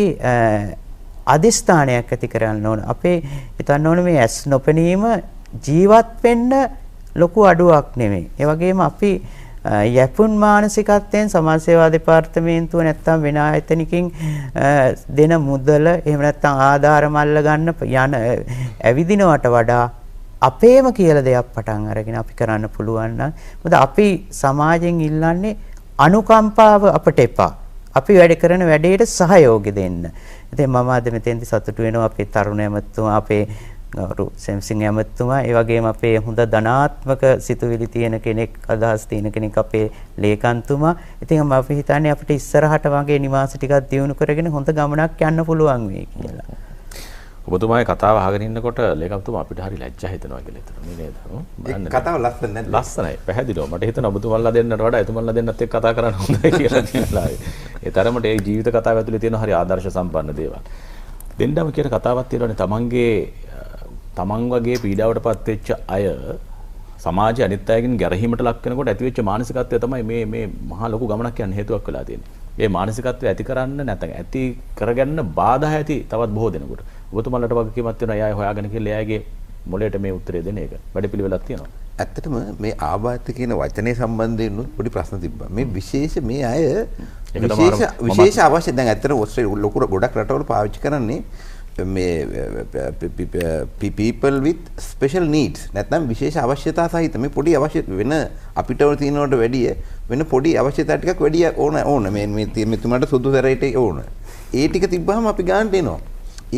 Speaker 3: අදිස්ථානයක් ඇති කරන්න ඕන. අපේ හිතන්න ඕනේ මේ ඇස් නොපෙනීම ජීවත් වෙන්න ලොකු අඩුවක් නෙමෙයි. ඒ වගේම අපි යැපුන් මානසිකත්වයෙන් සමාජ සේවා දෙපාර්තමේන්තුව නැත්තම් වෙන ආයතනකින් දෙන මුදල එහෙම නැත්තම් ආධාර මල්ල ගන්න යන ඇවිදිනවට වඩා අපේම කියලා දෙයක් පටන් අරගෙන අපි කරන්න පුළුවන් නම් මොකද අපි සමාජයෙන් ඉල්ලන්නේ අනුකම්පාව අපට එපා. අපි වැඩ කරන වැඩේට සහයෝගය දෙන්න. ඉතින් මම අද මෙතෙන්දි සතුටු වෙනවා අපේ තරුණ ඇමතුමා අපේ ගෞරව සෙම්සිංහ ඇමතුමා ඒ වගේම අපේ හොඳ ධනාත්මක සිතුවිලි තියෙන කෙනෙක් අදහස් තියෙන කෙනෙක් අපේ ලේකම්තුමා. ඉතින් අපි හිතන්නේ අපිට ඉස්සරහට වගේ නිවාස ටිකක් දියුණු කරගෙන හොඳ ගමනක් යන්න පුළුවන් වෙයි කියලා.
Speaker 1: ඔබතුමාගේ කතාව අහගෙන ඉන්නකොට ලේකම්තුමා අපිට හරි ලැජ්ජා හිතෙනවා කියලා හිතනවා නේද?
Speaker 5: කතාව ලස්සන නැද්ද?
Speaker 1: ලස්සනයි. පැහැදිලිව මට හිතෙනවා ඔබතුමාලා දෙන්නට වඩා එතුමාලා දෙන්නත් එක්ක කතා කරන්න හොඳයි කියලා. ඒ තරමට ඒ ජීවිත කතාව ඇතුලේ තියෙන හරි ආදර්ශ සම්පන්න දේවල්. දෙන්නම කියන කතාවක් තියෙනවානේ තමන් වගේ පීඩාවටපත් වෙච්ච අය සමාජයේ අනිත් අයගෙන් ගැරහීමට ලක් වෙනකොට ඇතිවෙච්ච මානසිකත්වය තමයි මේ මහා ලොකු ගමනක් යන හේතුවක් වෙලා තියෙන්නේ. මේ මානසිකත්වය ඇති කරන්න නැත්නම් ඇති කරගන්න බාධා ඇති තවත් බොහෝ දෙනෙකුට. ඔබතුමාලට වගකීමක් තියෙනවා එයා හොයාගෙන කියලා එයාගේ මොලේට මේ උත්තරේ දෙන එක. වැඩපිළිවෙලක් තියෙනවා.
Speaker 5: ඇත්තටම මේ ආබාධ කියන වචනේ සම්බන්ධයෙන් පොඩි ප්‍රශ්න තිබ්බා. මේ විශේෂ මේ අය විශේෂ අවශ්‍ය දැන් ඇත්තට ඔස්ට්‍රේලියාවේ ලොකු ගොඩක් රටවල පාවිච්චි කරන්නේ මේ people with special needs නැත්නම් විශේෂ අවශ්‍යතා සහිත මේ පොඩි අවශ්‍ය වෙන අපිට තියෙනවට වැඩිය වෙන පොඩි අවශ්‍යතා ටිකක් වැඩි ඕන මේ තුමට සුදු සැරේට ඕන. ඒ ටික තිබ්බහම අපි ගන්නට එනවා.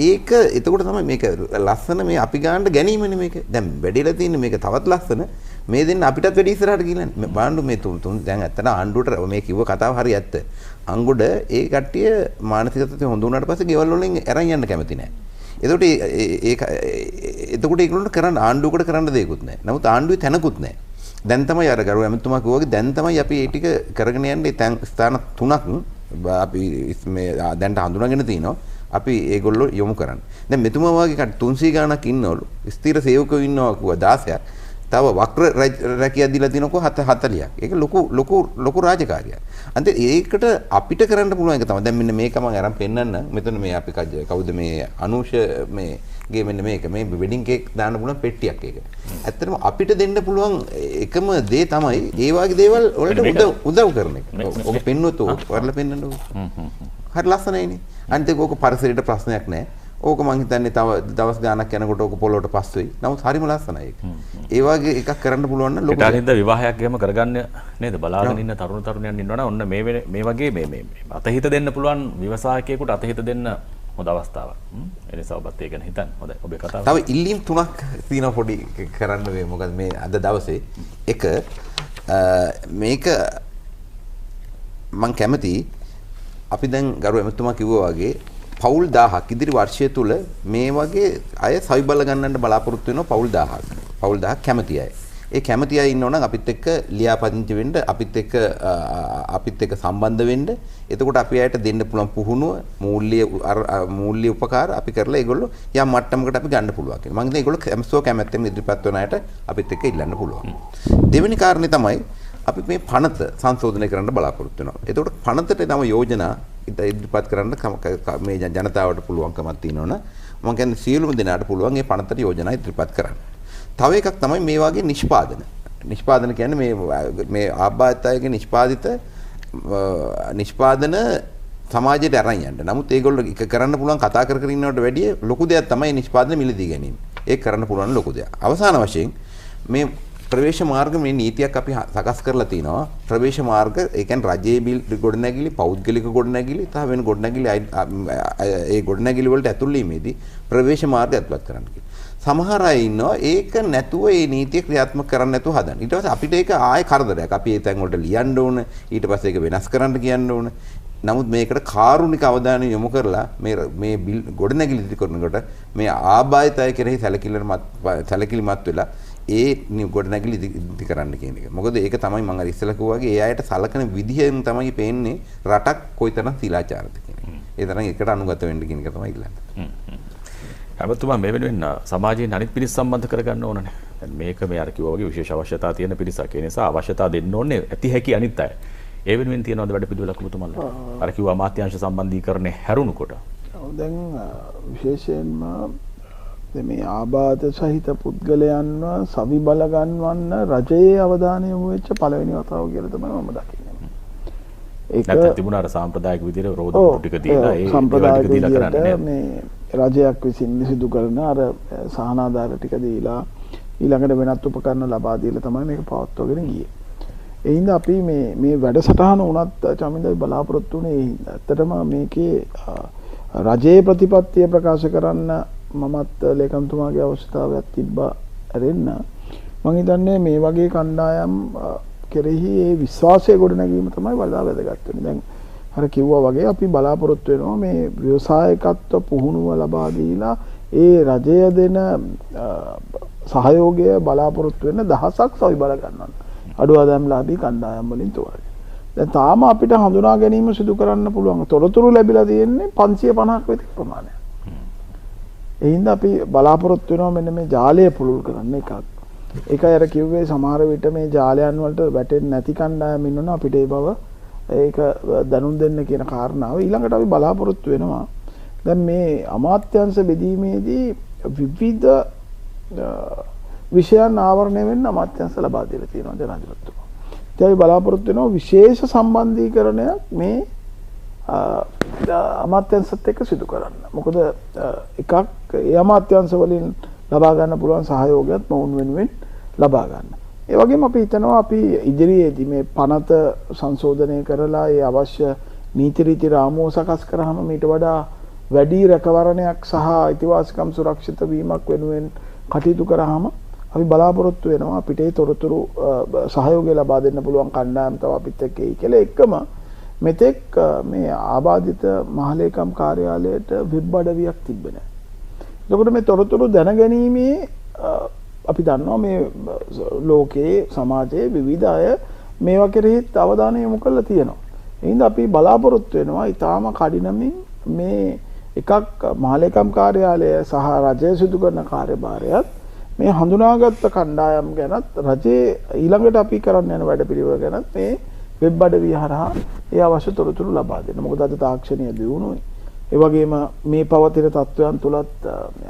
Speaker 5: ඒක එතකොට තමයි මේක ලස්සන මේ අපි ගන්න ගැනීමනේ මේක. දැන් වැඩිලා තියෙන්නේ මේක තවත් ලස්සන. මේ දෙන්න අපිටත් වැඩි ඉස්සරහට ගිහලා බාණ්ඩු මේ තුන් දැන් ඇත්තට ආණ්ඩුවට මේ කිව්ව කතාව හරි ඇත්ත. අංගොඩ ඒ කට්ටිය මානසිකත්වයෙන් හොඳ වුණාට පස්සේ ගෙවල් වලින් අරන් යන්න කැමති නැහැ. එතකොට ඒගොල්ලන්ට කරන්න ආණ්ඩුවකට කරන්න දෙයක්වත් නැහැ. නමුත් ආණ්ඩුවේ තැනකුත් නැහැ. දැන් තමයි අර ගරු ඇමතුමා කිව්වා වගේ දැන් තමයි අපි මේ ටික කරගෙන යන්නේ ස්ථාන තුනක් අපි මේ දැන්ට හඳුනාගෙන තිනවා. අපි ඒගොල්ලෝ යොමු කරන්නේ. දැන් මෙතුමා වගේ කට 300 ගාණක් ඉන්නවලු. ස්ථිර සේවකයෝ ඉන්නවා කිව්වා 16ක්. තව වක්‍ර රැකියාවක් දීලා තිනකො 40ක්. ඒක ලොකු රාජකාරියක්. අන්තිම ඒකට අපිට කරන්න පුළුවන් එක තමයි. දැන් මෙන්න මේක මම අරන් පෙන්නන්න. මෙතන මේ අපි කවුද මේ අනුෂ මේ ගේ මෙන්න මේක මේ වෙඩින් කේක් දාන්න පුළුවන් පෙට්ටියක් ඒක. ඇත්තටම අපිට දෙන්න පුළුවන් එකම දේ තමයි ඒ වගේ දේවල් වලට උදව් කරන එක. ඔක පෙන්වුවොත් වරලා පෙන්නන්නකො. හරි ලස්සනයිනේ. අනිත් ඕක පරිසරයට ප්‍රශ්නයක් නැහැ. ඕක මං හිතන්නේ තව දවස් ගාණක් යනකොට ඕක පොළොවට පස් වෙයි. නමුත් හරිම ලස්සනයි ඒක. ඒ වගේ එකක් කරන්න පුළුවන් නම් ලොකු
Speaker 1: ඊට විවාහයක් එහෙම කරගන්න නේද? බලාගෙන ඉන්න තරුණ තරුණියන් ඉන්නවනම් ඔන්න මේ වගේ මේ අතහිත දෙන්න පුළුවන් ව්‍යවසායකයෙකුට අතහිත දෙන්න හොඳ අවස්ථාවක්. ඒ නිසා ඔබත් ඒක ගැන හිතන්න. හොඳයි. ඔබේ කතාව.
Speaker 5: තව ඉල්ලීම් තුනක් තියෙනවා පොඩි කරන්න මේ මොකද මේ අද දවසේ එක මේක මං කැමති අපි දැන් ගරු එමතුමා කිව්වා වගේ පවුල් 1000ක් ඉදිරි වර්ෂය තුල මේ වගේ අය සවි බල ගන්නන්න බලාපොරොත්තු වෙනවා පවුල් 1000ක්. පවුල් 1000ක් කැමති අය. ඒ කැමති අය ඉන්නවනම් අපිත් එක්ක ලියාපදිංචි වෙන්න අපිත් එක්ක සම්බන්ධ වෙන්න. එතකොට අපි අයට දෙන්න පුළුවන් පුහුණුව මූල්‍ය උපකාර අපි කරලා ඒගොල්ලෝ යම් මට්ටමකට අපි ගන්න පුළුවන් කියලා. මම හිතන්නේ ඒගොල්ලෝ කැමැත්තෙන් ඉදිරිපත් වෙන අයට අපිත් එක්ක ඉල්ලන්න පුළුවන්. දෙවෙනි කාරණේ තමයි අපි මේ පනත සංශෝධනය කරන්න බලාපොරොත්තු වෙනවා. එතකොට පනතට තම යෝජනා ඉදිරිපත් කරන්න මේ ජනතාවට පුළුවන්කමක් තියෙනවනේ. මම කියන්නේ සියලුම දෙනාට පුළුවන් මේ පනතට යෝජනා ඉදිරිපත් කරන්න. තව එකක් තමයි මේ වගේ නිෂ්පාදන. නිෂ්පාදන කියන්නේ මේ ආබාධිතයගේ නිෂ්පාදන සමාජයට අරන් යන්න. නමුත් ඒගොල්ලෝ එක කරන්න පුළුවන් කතා කර ඉන්නවට වැඩිය ලොකු දෙයක් තමයි නිෂ්පාදන මිලදී ගැනීම. ඒක කරන්න පුළුවන් ලොකු දෙයක්. අවසාන වශයෙන් මේ ප්‍රවේශ මාර්ග මේ නීතියක් අපි සකස් කරලා තිනවා. ප්‍රවේශ මාර්ග ඒ කියන්නේ රජයේ බිල් ගොඩනැගිලි, පෞද්ගලික ගොඩනැගිලි, තව වෙන ගොඩනැගිලි ඒ ගොඩනැගිලි වලට ඇතුල් වීමේදී ප්‍රවේශ මාර්ග ඇතුළත් කරන්න කියලා. සමහර අය ඉන්නවා ඒක නැතුව මේ නීතිය ක්‍රියාත්මක කරන්න නැතුව හදන. ඊට පස්සේ අපිට ඒක ආයේ කරදරයක්. අපි ඒ තැන් වලට ලියන්න ඕන, ඊට පස්සේ ඒක වෙනස් කරන්න කියන්න ඕන. නමුත් මේකට කාරුණික අවධානය යොමු කරලා මේ බිල් ගොඩනැගිලි ඉදිරි කරනකොට මේ ආබාධිතය කෙරෙහි සැලකිලිමත් වෙලා ඒ ගොඩනැගිලි ඉදිරි කරන්න කියන එක. මොකද ඒක තමයි මම අර ඉස්සෙල්ලා කිව්වා වගේ ඒ අයට සලකන විදිහෙන් තමයි පේන්නේ රටක් කොයිතරම් සීලාචාරද කියන එක. ඒ තරම් එකට අනුගත වෙන්න කියන එක තමයි ඉල්ලන්නේ.
Speaker 1: හැමතුමා මේ වෙනුවෙන් සමාජයෙන් අනිත් පිරිස් සම්බන්ධ කරගන්න ඕනනේ. දැන් මේක මේ අර කිව්වා වගේ විශේෂ අවශ්‍යතා තියෙන පිරිසක්. ඒ නිසා අවශ්‍යතා දෙන්න ඕනේ ඇති හැකි අනිත් අය. ඒ වෙනුවෙන් තියනවාද වැඩ පිළිවෙලක් ඔබතුමාලා? අර කිව්වා අමාත්‍යාංශ සම්බන්ධීකරණය හැරුණුකොට.
Speaker 4: දැන් විශේෂයෙන්ම මේ ආබාධ සහිත පුද්ගලයන්ව සවි බල ගන්නවන්න රජයේ අවධානය යොමු වෙච්ච පළවෙනි වතාව කියලා තමයි මම දකින්නේ. ඒක
Speaker 1: නැත්නම් තිබුණා අර සාම්ප්‍රදායික විදිහට රෝද ටික දීලා ඒ
Speaker 4: සම්ප්‍රදායික දීලා කරන්නේ මේ රජයක් විසින් සිදු කරන අර සහනාධාර ටික දීලා ඊළඟට වෙනත් උපකරණ ලබා දීලා තමයි මේක පවත්වාගෙන ගියේ. ඒ හින්දා අපි මේ වැඩසටහන උනත් චමින්ද බලාපොරොත්තු වෙන්නේ ඇත්තටම මේකේ රජයේ ප්‍රතිපත්තිය ප්‍රකාශ කරන්න මමත් ලේකම්තුමාගේ අවශ්‍යතාවයක් තිබ්බා ඇරෙන්න. මම හිතන්නේ මේ වගේ කණ්ඩායම් කෙරෙහි ඒ විශ්වාසය ගොඩනැගීම තමයි වඩා වැදගත් වෙන්නේ. දැන් අර කිව්වා වගේ අපි බලාපොරොත්තු වෙනවා මේ ව්‍යවසායකත්ව පුහුණුව ලබා දීලා ඒ රජය දෙන සහයෝගය බලාපොරොත්තු වෙන දහසක් සවි බල ගන්නවා. අඩු ආදායම්ලාභී කණ්ඩායම් වලින් තෝරගෙන. දැන් තාම අපිට හඳුනා ගැනීම සිදු කරන්න පුළුවන් තොරතුරු ලැබිලා තියෙන්නේ 550ක් විතර ප්‍රමාණයක්. ඒ හින්දා අපි බලාපොරොත්තු වෙනවා මෙන්න මේ ජාලය පුළුල් කරන්න එකක්. ඒකයි අර කිව්වේ සමහර විට මේ ජාලයන් වලට වැටෙන්නේ නැති කණ්ඩායම් ඉන්නවා අපිට ඒ බව ඒක දැනුම් දෙන්න කියන කාරණාව ඊළඟට අපි බලාපොරොත්තු වෙනවා. දැන් මේ අමාත්‍යංශ බෙදීමේදී විවිධ විෂයන් ආවරණය වෙන්න අමාත්‍යංශ ලබා දීලා තියෙනවා ජනාධිපතිතුමා. ඉතින් අපි බලාපොරොත්තු වෙනවා විශේෂ සම්බන්ධීකරණයක් මේ අමාත්‍යංශත් එක්ක සිදු කරන්න. මොකද එකක් ඒ අමාත්‍යංශ වලින් ලබා ගන්න පුළුවන් සහයෝගයත් මොවුන් වෙනුවෙන් ලබා ගන්න. ඒ වගේම අපි හිතනවා අපි ඉදිරියේදී මේ පනත සංශෝධනය කරලා ඒ අවශ්‍ය නීති රීති රාමුව සකස් කරාම මීට වඩා වැඩි රැකවරණයක් සහ අයිතිවාසිකම් සුරක්ෂිත වීමක් වෙනුවෙන් කටයුතු කරාම අපි බලාපොරොත්තු වෙනවා අපිට ඒ තොරතුරු සහයෝගය ලබා දෙන්න පුළුවන් කණ්ඩායම් තව අපිත් එක්ක එයි කියලා. එකම මෙතෙක් මේ ආබාධිත මහලේකම් කාර්යාලයට වෙබ් අඩවියක් තිබ්බේ නැහැ. එතකොට මේ තොරතුරු දැනගැනීමේ අපි දන්නවා මේ ලෝකයේ සමාජයේ විවිධ අය මේවා කෙරෙහිත් අවධානය යොමු කරලා තියෙනවා. ඒ හින්දා අපි බලාපොරොත්තු වෙනවා ඊටාම කඩිනමින් මේ එකක් මහලේකම් කාර්යාලය සහ රජය සිදු කරන කාර්යභාරයත් මේ හඳුනාගත්ත කණ්ඩායම් ගැනත් රජයේ ඊළඟට අපි කරන්න යන වැඩපිළිවෙල ගැනත් මේ වෙබ් අඩවිය හරහා ඒ අවශ්‍ය තොරතුරු ලබා දෙන්න. මොකද අද තාක්ෂණය දියුණුවයි. ඒ වගේම මේ පවතින තත්ත්වයන් තුලත්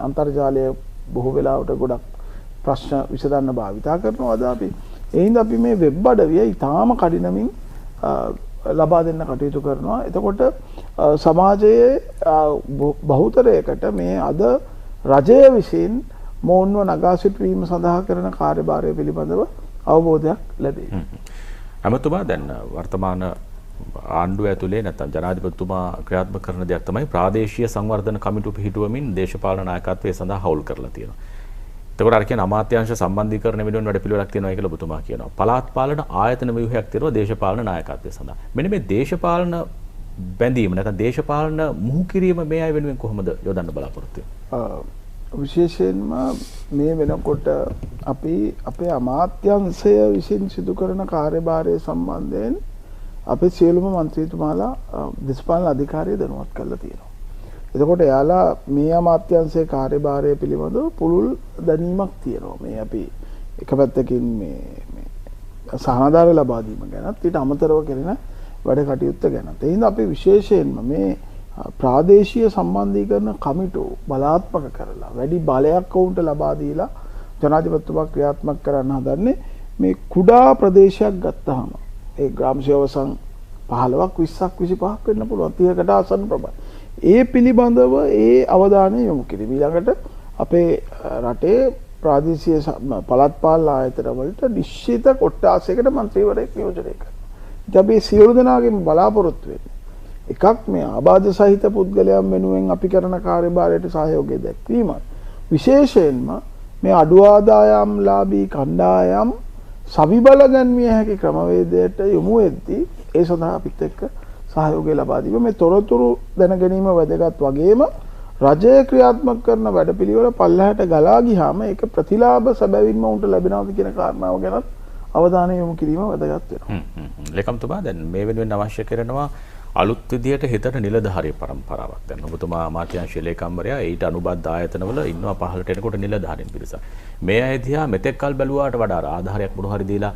Speaker 4: අන්තර්ජාලය බොහෝ වෙලාවට ගොඩක් ප්‍රශ්න විසඳන්න භාවිතා කරනවා අද අපි. ඒ හින්දා අපි මේ වෙබ් අඩවිය ඊටාම කඩිනමින් ලබා දෙන්න කටයුතු කරනවා. එතකොට සමාජයේ බහුතරයකට මේ අද රජය විසින් මොවුන්ව නගා සිටුවීම සඳහා කරන කාර්යභාරය පිළිබඳව අවබෝධයක් ලැබේ.
Speaker 1: අමතුමා දැන් වර්තමාන ආණ්ඩුව ඇතුලේ නැත්නම් ජනාධිපතිතුමා ක්‍රියාත්මක කරන දෙයක් තමයි ප්‍රාදේශීය සංවර්ධන කමිටු පිහිටුවමින් දේශපාලන නායකත්වයේ සඳහා හවුල් කරලා තියෙනවා. එතකොට අර කියන අමාත්‍යාංශ සම්බන්ධීකරණ වෙනුවෙන් වැඩපිළිවෙලක් තියෙනවා කියලා ඔබතුමා කියනවා. පළාත් පාලන ආයතන ව්‍යුහයක් තියෙනවා දේශපාලන නායකත්වයේ සඳහා. මෙන්න මේ දේශපාලන බැඳීම නැත්නම් දේශපාලන මුහු කිරීම මේ අය වෙනුවෙන් කොහොමද යොදන්න බලාපොරොත්තු වෙන්නේ?
Speaker 4: විශේෂයෙන්ම මේ වෙනකොට අපි අපේ අමාත්‍යාංශය විසින් සිදු කරන කාර්යභාරය සම්බන්ධයෙන් අපේ සියලුම മന്ത്രിතුමාලා දේශපාලන අධිකාරිය දැනුවත් කරලා තියෙනවා. එතකොට එයාලා මේ අමාත්‍යාංශයේ කාර්යභාරය පිළිබඳව පුළුල් දැනීමක් තියෙනවා. මේ අපි එක පැත්තකින් මේ සහනාධාරය ලබා දීම ගැනත් ඊට අමතරව කරන වැඩ කටයුත්ත ගැනත්. ඒ හින්දා අපි විශේෂයෙන්ම මේ ප්‍රාදේශීය සම්බන්ධීකරණ කමිටු බලාත්මක කරලා වැඩි බලයක් වුන්ට ලබා දීලා ජනාධිපතිතුමා ක්‍රියාත්මක කරන්න හදන්නේ මේ කුඩා ප්‍රදේශයක් ගත්තාම ඒ ග්‍රාම සේවසං 15ක් 20ක් 25ක් වෙන්න පුළුවන් 30කට ආසන්න ප්‍රමාණය. ඒ පිළිබඳව ඒ අවධානය යොමු කිරීම. ඊළඟට අපේ රටේ ප්‍රාදේශීය පළාත් පාලන ආයතන වලට නිශ්චිත කොට්ටාසයකට മന്ത്രിවරයෙක් නියෝජනය කරනවා. ඉතින් අපි සියලු දෙනාගේම බලාපොරොත්තු වෙන්නේ එකක් මේ ආබාධ සහිත පුද්ගලයන් වෙනුවෙන් අපි කරන කාර්යභාරයට සහයෝගය දැක්වීමයි. විශේෂයෙන්ම මේ අඩු ආදායම්ලාභී කණ්ඩායම් සවිබල ගැන්විය හැකි ක්‍රමවේදයට යොමු වෙද්දී ඒ සඳහා අපිත් එක්ක සහයෝගය ලබා දීම මේ තොරතුරු දැන ගැනීම වැදගත් වගේම රජය ක්‍රියාත්මක කරන වැඩපිළිවෙල පල්ලහැට ගලා ගියාම ඒක ප්‍රතිලාභ සැබවින්ම උන්ට ලැබෙනවද කියන කාරණාව ගැනත් අවධානය යොමු කිරීම වැදගත් වෙනවා.
Speaker 1: ලේකම්තුමා දැන් මේ වෙනුවෙන් අවශ්‍ය කරනවා අලුත් විදියට හිතට නිලධාරී පරම්පරාවක්. දැන් ඔබතුමා අමාත්‍යාංශ ලේකම්වරයා ඊට අනුබද්ධ ආයතනවල ඉන්නවා 15ට එනකොට නිලධාරීන් පිරිසක්. මේ අය දිහා මෙතෙක් කල් බැලුවාට වඩා ආධාරයක් මොන හරි දීලා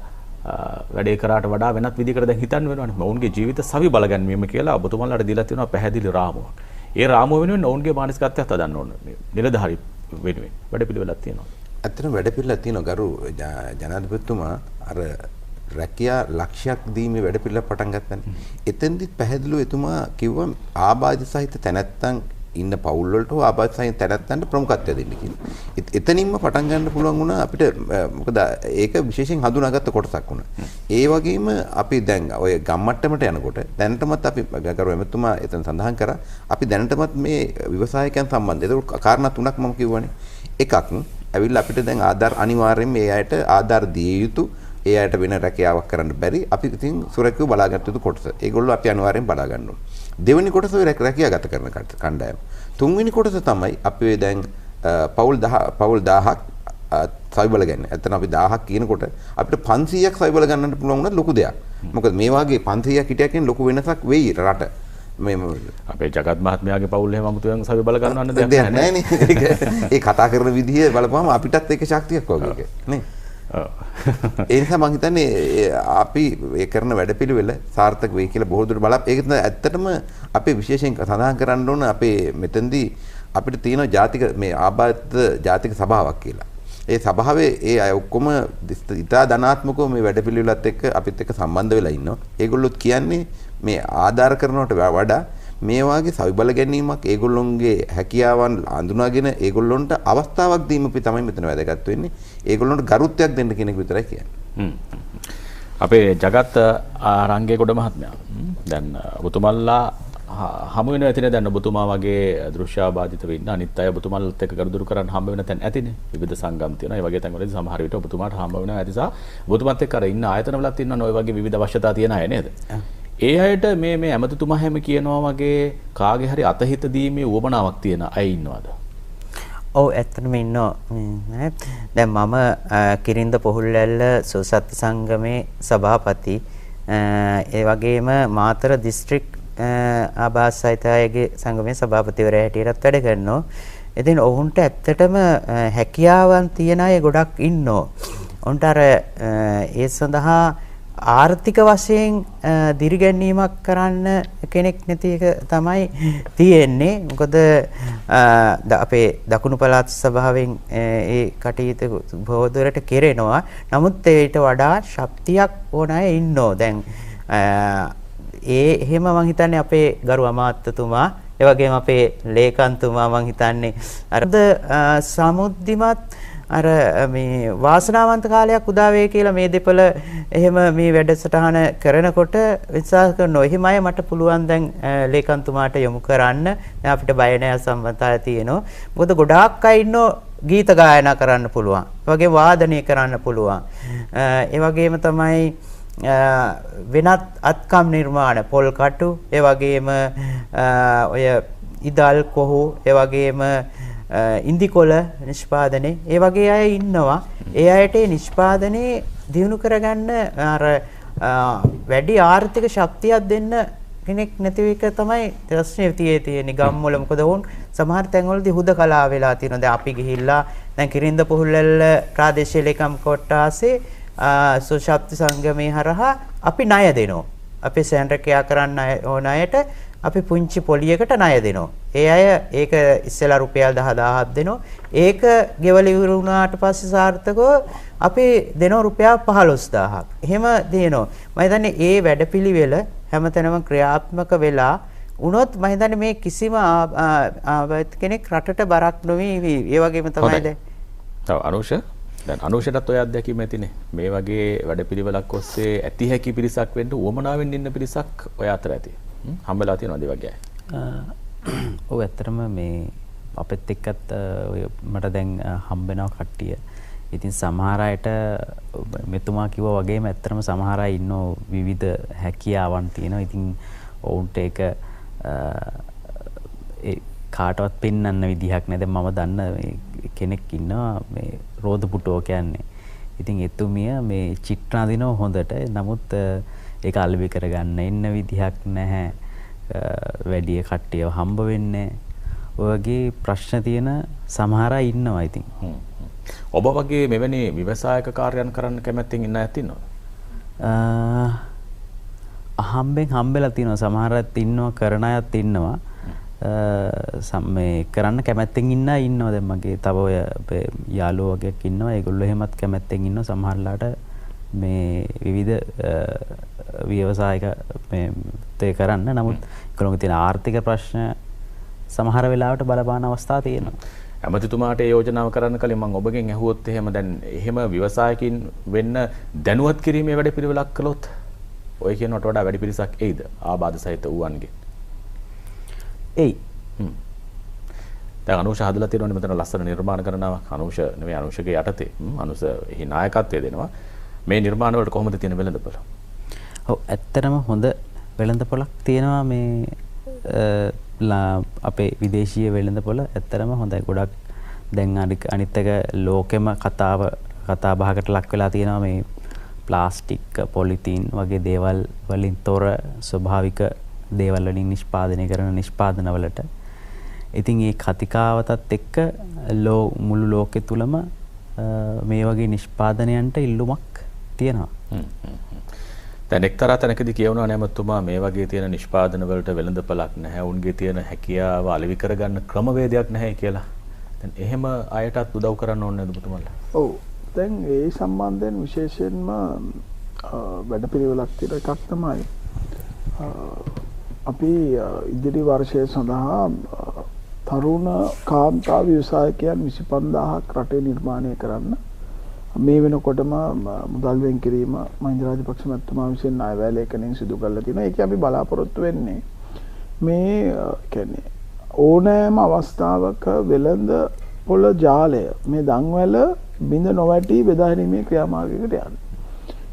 Speaker 1: වැඩේ කරාට වඩා වෙනත් විදිහකට දැන් හිතන්න වෙනවනේ. ඔවුන්ගේ ජීවිත සවි බල ගැනීම කියලා ඔබතුමාලාට දීලා තියෙනවා පැහැදිලි රාමුවක්. ඒ රාමුව වෙනුවෙන් ඔවුන්ගේ මානසිකත්වයක් හදන්න ඕන. මේ නිලධාරී වෙනුවෙන් වැඩපිළිවෙලක් තියෙනවා.
Speaker 5: ඇත්තටම වැඩපිළිවෙලක් තියෙනවා ගරු ජනාධිපතිතුමා අර රැකියා ලක්ෂයක් දීමේ වැඩපිළිවෙල පටන් ගත්තනේ. එතෙන්දිත් පැහැදිලිව එතුමා කිව්වා ආබාධ සහිත තැනැත්තන් ඉන්න පවුල් වලට හෝ ආබාධිත තැනැත්තන්ට ප්‍රමුඛත්වය දෙන්න කියලා. එතනින්ම පටන් ගන්න පුළුවන් වුණා අපිට මොකද ඒක විශේෂයෙන් හඳුනාගත්ත කොටසක් වුණා. ඒ වගේම අපි දැන් ඔය ගම්මට්ටමට යනකොට දැනටමත් අපි ගරු එමෙතුමා එතන සඳහන් කරා අපි දැනටමත් මේ ව්‍යවසායකයන් සම්බන්ධ ඒක කාරණා තුනක් මම කිව්වනේ. එකක් ඇවිල්ලා අපිට දැන් ආධාර අනිවාර්යෙන් මේ අයට ආධාර දිය යුතු ඒ අයට වෙන රැකියාවක් කරන්න බැරි අපි ඉතින් සුරැකියව බලාගත්තු යුතු කොටස. ඒගොල්ලෝ අපි අනිවාර්යෙන් බලා ගන්න ඕනේ. දෙවෙනි කොටස ඔය රැකියාව ගත කරන කණ්ඩායම. තුන්වෙනි කොටස තමයි අපි දැන් පවුල් 1000ක් සවිබල ගන්න. ඇත්තට අපි 1000ක් කියනකොට අපිට 500ක් සවිබල ගන්නට පුළුවන් වුණත් ලොකු දෙයක්. මොකද මේ වාගේ 500ක් හිටියක් කියන ලොකු වෙනසක් වෙයි රට.
Speaker 1: අපේ ජගත් මහත්මයාගේ පවුල් එහෙම අමුතුවෙන් සවි බල ගන්නවන්න දෙයක්
Speaker 5: නැහැ නේ. ඒ කතා කරන විදිහ බලපුවම අපිටත් ඒක ශක්තියක් වගේ ඒක නේ. ඒ නිසා මම හිතන්නේ අපි ඒ කරන වැඩපිළිවෙල සාර්ථක වෙයි කියලා බොහෝ දුරට බලප්. ඒක තමයි ඇත්තටම අපේ විශේෂයෙන් සඳහන් කරන්න ඕන අපේ මෙතෙන්දී අපිට තියෙන ජාතික මේ ආබාධිත ජාතික සභාවක් කියලා. ඒ සභාවේ ඒ අය ඔක්කොම ඉතා ධනාත්මකව මේ වැඩපිළිවෙලත් එක්ක අපිත් එක්ක සම්බන්ධ වෙලා ඉන්නවා. ඒගොල්ලොත් කියන්නේ මේ ආධාර කරනවට වඩා මේ වාගේ සවිබල ගැනීමක් ඒගොල්ලොන්ගේ හැකියාවන් අඳුනාගෙන ඒගොල්ලොන්ට අවස්ථාවක් දීම තමයි මෙතන වැදගත් වෙන්නේ. ඒගොල්ලොන්ට ගරුත්වයක් දෙන්න කෙනෙක් විතරයි කියන්නේ.
Speaker 1: අපේ ජගත් ආරංගේගොඩ මහත්මයා දැන් ඔබතුමල්ලා හමු වෙන ඇතිනේ දැන් ඔබතුමා වගේ දෘශ්‍යාබාධිත වෙන්න අනිත් අය ඔබතුමල්ලත් එක්ක කරුදුරු කරන්න හම්බ වෙන තැන් ඇතිනේ. විවිධ සංගම් තියෙනවා. ඒ වගේ තැන්වලදී සමහර විට ඔබතුමාට හම්බ වෙනවා ඇතිසා ඔබතුමත් එක්ක අර ඉන්න ආයතනවලත් ඉන්නවනේ ඔය වගේ විවිධ අවශ්‍යතා තියෙන අය නේද? ඒ අයට මේ ඇමතිතුමා හැම කියනවා වගේ කාගේ හරි අතහිත දීමේ උවමනාවක් තියෙන අය ඉන්නවද?
Speaker 3: ඔව් ඇත්තටම ඉන්නවා. දැන් මම කිරින්ද පොහුල්ලැල්ල සුසත් සංගමේ සභාපති ඒ වගේම මාතර දිස්ත්‍රික් ආබාධිත අයගේ සංගමේ සභාපතිවරයා හැටියටත් වැඩ කරනවා. ඉතින් ඔවුන්ට ඇත්තටම හැකියාවන් තියන අය ගොඩක් ඉන්නවා. ඔවුන්ට අර ඒ සඳහා ආර්ථික වශයෙන් දිරිගැන්වීමක් කරන්න කෙනෙක් නැති එක තමයි තියෙන්නේ. මොකද අපේ දකුණු පළාත් සභාවෙන් ඒ කටයුතු බොහෝ දුරට කෙරෙනවා. නමුත් ඒට වඩා ශක්තියක් ඕන අය ඉන්නෝ. දැන් එහෙම මං හිතන්නේ අපේ ගරු අමාත්‍යතුමා ඒ වගේම අපේ ලේකම්තුමා මං හිතන්නේ අරද සමුද්දිමත් අර මේ වාසනාවන්ත කාලයක් උදා වේ කියලා මේ දෙපළ එහෙම මේ වැඩසටහන කරනකොට විශ්වාස කරනවා. එහෙම අය මට පුළුවන් දැන් ලේකම්තුමාට යොමු කරන්න. දැන් අපිට බය නැහැ සම්බන්ධතාවය තියෙනවා. මොකද ගොඩාක් අය ඉන්නෝ ගීත ගායනා කරන්න පුළුවන්. ඒ වගේ වාදනය කරන්න පුළුවන්. ඒ වගේම තමයි වෙනත් අත්කම් නිර්මාණ පොල් කටු ඒ වගේම ඔය ඉදල් කොහු ඒ වගේම ඉන්දිකොළ නිෂ්පාදනයේ ඒ වගේ අය ඉන්නවා. ඒ අයට නිෂ්පාදනයේ දියුණු කරගන්න අර වැඩි ආර්ථික ශක්තියක් දෙන්න කෙනෙක් නැති එක තමයි ප්‍රශ්නේ තියෙන්නේ ගම්වල. මොකද වුන් සමහර තැන්වලදී හුදකලා වෙලා තියෙනවා. දැන් අපි ගිහිල්ලා දැන් කිරින්ද පොහුල්ලැල්ල ප්‍රාදේශීය ලේකම් කොට්ටාසේ සුශක්ති සංගමේ හරහා අපි ණය දෙනවා. අපේ සෑන්රකයා කරන්න ඕන අයට අපි පුංචි පොලියකට ණය දෙනවා. ඒ අය ඒක ඉස්සෙල්ලා රුපියල් 10000ක් දෙනවා. ඒක ගෙවල ඉවර වුණාට පස්සේ සාර්ථකව අපි දෙනවා රුපියල් 15000ක්. එහෙම දෙනවා. මම හිතන්නේ ඒ වැඩපිළිවෙල හැමතැනම ක්‍රියාත්මක වෙලා වුණොත් මම හිතන්නේ මේ කිසිම කෙනෙක් රටට බරක් නොවේ. ඒ වගේම තමයි දැන්.
Speaker 1: තව අනුෂ දැන් අනුෂයටත් ඔය අත්දැකීම ඇතිනේ. මේ වගේ වැඩපිළිවෙලක් ඔස්සේ ඇති හැකි පිරිසක් වෙන්න උවමනාවෙන් ඉන්න පිරිසක් ඔය අතර ඇති. හම්බෙලා තියෙනවද ඒ වගේ අය?
Speaker 2: ඔව් ඇත්තටම මේ අපෙත් එක්කත් මට දැන් හම්බෙනවා කට්ටිය. ඉතින් සමහර අයට මෙතුමා කිව්වා වගේම ඇත්තටම සමහර අය ඉන්නෝ විවිධ හැකියාවන් තියෙනවා. ඉතින් ඔවුන්ට ඒක කාටවත් පෙන්වන්න විදිහක් නැහැ. දැන් මම දන්න කෙනෙක් ඉන්නවා මේ රෝදපුටෝ කියන්නේ. ඉතින් එතුමිය මේ චිත්‍ර අඳිනව හොඳට. නමුත් ඒක අලෙවි කරගන්න ඉන්න විදිහක් නැහැ. වැඩි කට්ටියව හම්බ වෙන්නේ. ඔය වගේ ප්‍රශ්න තියෙන සමහර අය ඉන්නවා ඉතින්.
Speaker 1: ඔබ වගේ මෙවැනි ව්‍යවසායක කාර්යයන් කරන්න කැමැත්තෙන් ඉන්න අයත් ඉන්නවද? හම්බෙලා තියෙනවා. සමහර අයත් ඉන්නවා, කරන අයත් ඉන්නවා. මේ කරන්න කැමැත්තෙන් ඉන්න අය ඉන්නවා. දැන් මගේ තව ඔය යාළුවෝ වගේක් ඉන්නවා. ඒගොල්ලෝ එහෙමත් කැමැත්තෙන් ඉන්නවා. සමහරලාට මේ විවිධ ව්‍යවසායක මේ තේ කරන්න. නමුත් ඒගොල්ලෝගේ තියෙන ආර්ථික ප්‍රශ්න
Speaker 2: සමහර වෙලාවට බලපාන අවස්ථා තියෙනවා.
Speaker 1: ඇමතිතුමාට ඒ යෝජනාව කරන්න කලින් මම ඔබගෙන් ඇහුවොත් එහෙම දැන් එහෙම ව්‍යවසායකින් වෙන්න දැනුවත් කිරීමේ වැඩපිළිවෙලක් කළොත් ඔය කියනකට වඩා වැඩි පිරිසක් එයිද ආබාධ සහිත වූවන්ගේ?
Speaker 2: එයි.
Speaker 1: දැන් අනුෂ හදලා තියෙනවනේ මෙතන ලස්සන නිර්මාණ කරනවා. අනුෂ නෙමෙයි අනුෂගේ යටතේ. අනුෂ එහි නායකත්වය දෙනවා. මේ නිර්මාණ වලට කොහොමද තියෙන වෙළඳපොළ?
Speaker 2: ඔව් ඇත්තටම හොඳ වෙළඳපොළක් තියෙනවා මේ අපේ විදේශීය වෙළඳපොළ ඇත්තටම හොඳයි. ගොඩක් දැන් අනිත් එක ලෝකෙම කතා බහකට ලක් වෙලා තියෙනවා මේ ප්ලාස්ටික් පොලිතීන් වගේ දේවල් වලින් තොර ස්වභාවික දේවල් වලින් නිෂ්පාදනය කරන නිෂ්පාදනවලට. ඉතින් ඒ කතිකාවතත් එක්ක මුළු ලෝකෙ තුලම මේ වගේ නිෂ්පාදනයන්ට ඉල්ලුමක් තියෙනවා.
Speaker 1: දැන් එක්තරා තැනකදී කියවනවා නෑමතුමා මේ වගේ තියෙන නිෂ්පාදන වලට වෙළඳපළක් නැහැ. උන්ගේ තියෙන හැකියාව අලෙවි කරගන්න ක්‍රමවේදයක් නැහැ කියලා. දැන් එහෙම අයටත් උදව් කරන්න ඕනේ නේද ඔබතුමාලා?
Speaker 4: ඔව්. දැන් ඒ සම්බන්ධයෙන් විශේෂයෙන්ම වැඩපිළිවෙලක් තියෙන එකක් තමයි අපි ඉදිරි වර්ෂය සඳහා තරුණ කාන්තා ව්‍යවසායකයන් 25000ක් රටේ නිර්මාණය කරන්න මේ වෙනකොටම මුදල් වෙන් කිරීම මහින්ද රාජපක්ෂ මහත්මයා විසින් ණය ලේඛනයෙන් සිදු කරලා තිනවා. ඒක අපි බලාපොරොත්තු වෙන්නේ මේ කියන්නේ ඕනෑම අවස්ථාවක වෙළඳ පොළ ජාලය මේ දන්වැල බිඳ නොවැටි බෙදා හැරීමේ ක්‍රියාමාර්ගයකට යන්න.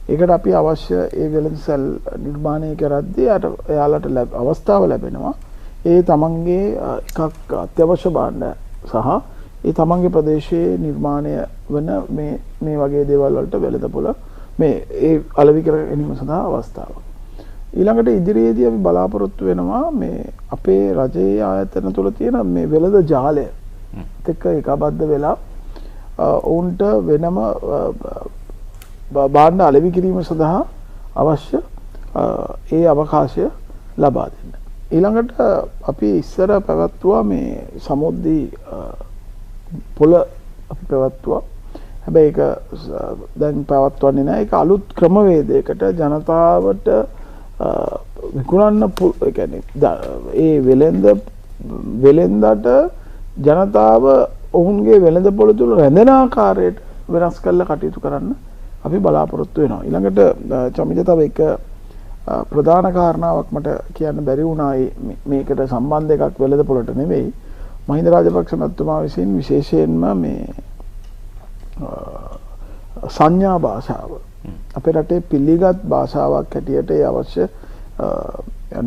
Speaker 4: ඒකට අපි අවශ්‍ය ඒ වෙළඳසැල් නිර්මාණය කරද්දී එයාලට අවස්ථාව ලැබෙනවා. ඒ තමන්ගේ එකක් අත්‍යවශ්‍ය භාණ්ඩ සහ ඒ තමන්ගේ ප්‍රදේශයේ නිර්මාණය වන මේ වගේ දේවල් වලට වෙළඳපොළ මේ ඒ අලෙවි කර ගැනීම සඳහා අවස්ථාවක්. ඊළඟට ඉදිරියේදී අපි බලාපොරොත්තු වෙනවා මේ අපේ රජයේ ආයතන තුළ තියෙන මේ වෙළඳ ජාලය එක්ක ඒකාබද්ධ වෙලා ඔවුන්ට වෙනම භාණ්ඩ අලෙවි කිරීම සඳහා අවශ්‍ය ඒ අවකාශය ලබා දෙන්න. ඊළඟට අපි ඉස්සර පැවැත්වුවා මේ සමුද්දී පොළ අපි පැවැත්වුවා. හැබැයි ඒක දැන් පැවැත්වන්නේ නැහැ. ඒක අලුත් ක්‍රමවේදයකට ජනතාවට විකුණන්න ඒ කියන්නේ ඒ වෙළෙන්දට ජනතාව ඔවුන්ගේ වෙළඳපොළ තුල රැඳෙන ආකාරයට වෙනස් කරලා කටයුතු කරන්න අපි බලාපොරොත්තු වෙනවා. ඊළඟට චමිත තව එක ප්‍රධාන කාරණාවක් මට කියන්න බැරි වුණා මේකට සම්බන්ධ එකක් වෙළඳපොළට නෙවෙයි. මහින්ද රාජපක්ෂ මහත්මයා විසින් විශේෂයෙන්ම මේ සංඥා භාෂාව අපේ රටේ පිළිගත් භාෂාවක් හැටියට ඒ අවශ්‍ය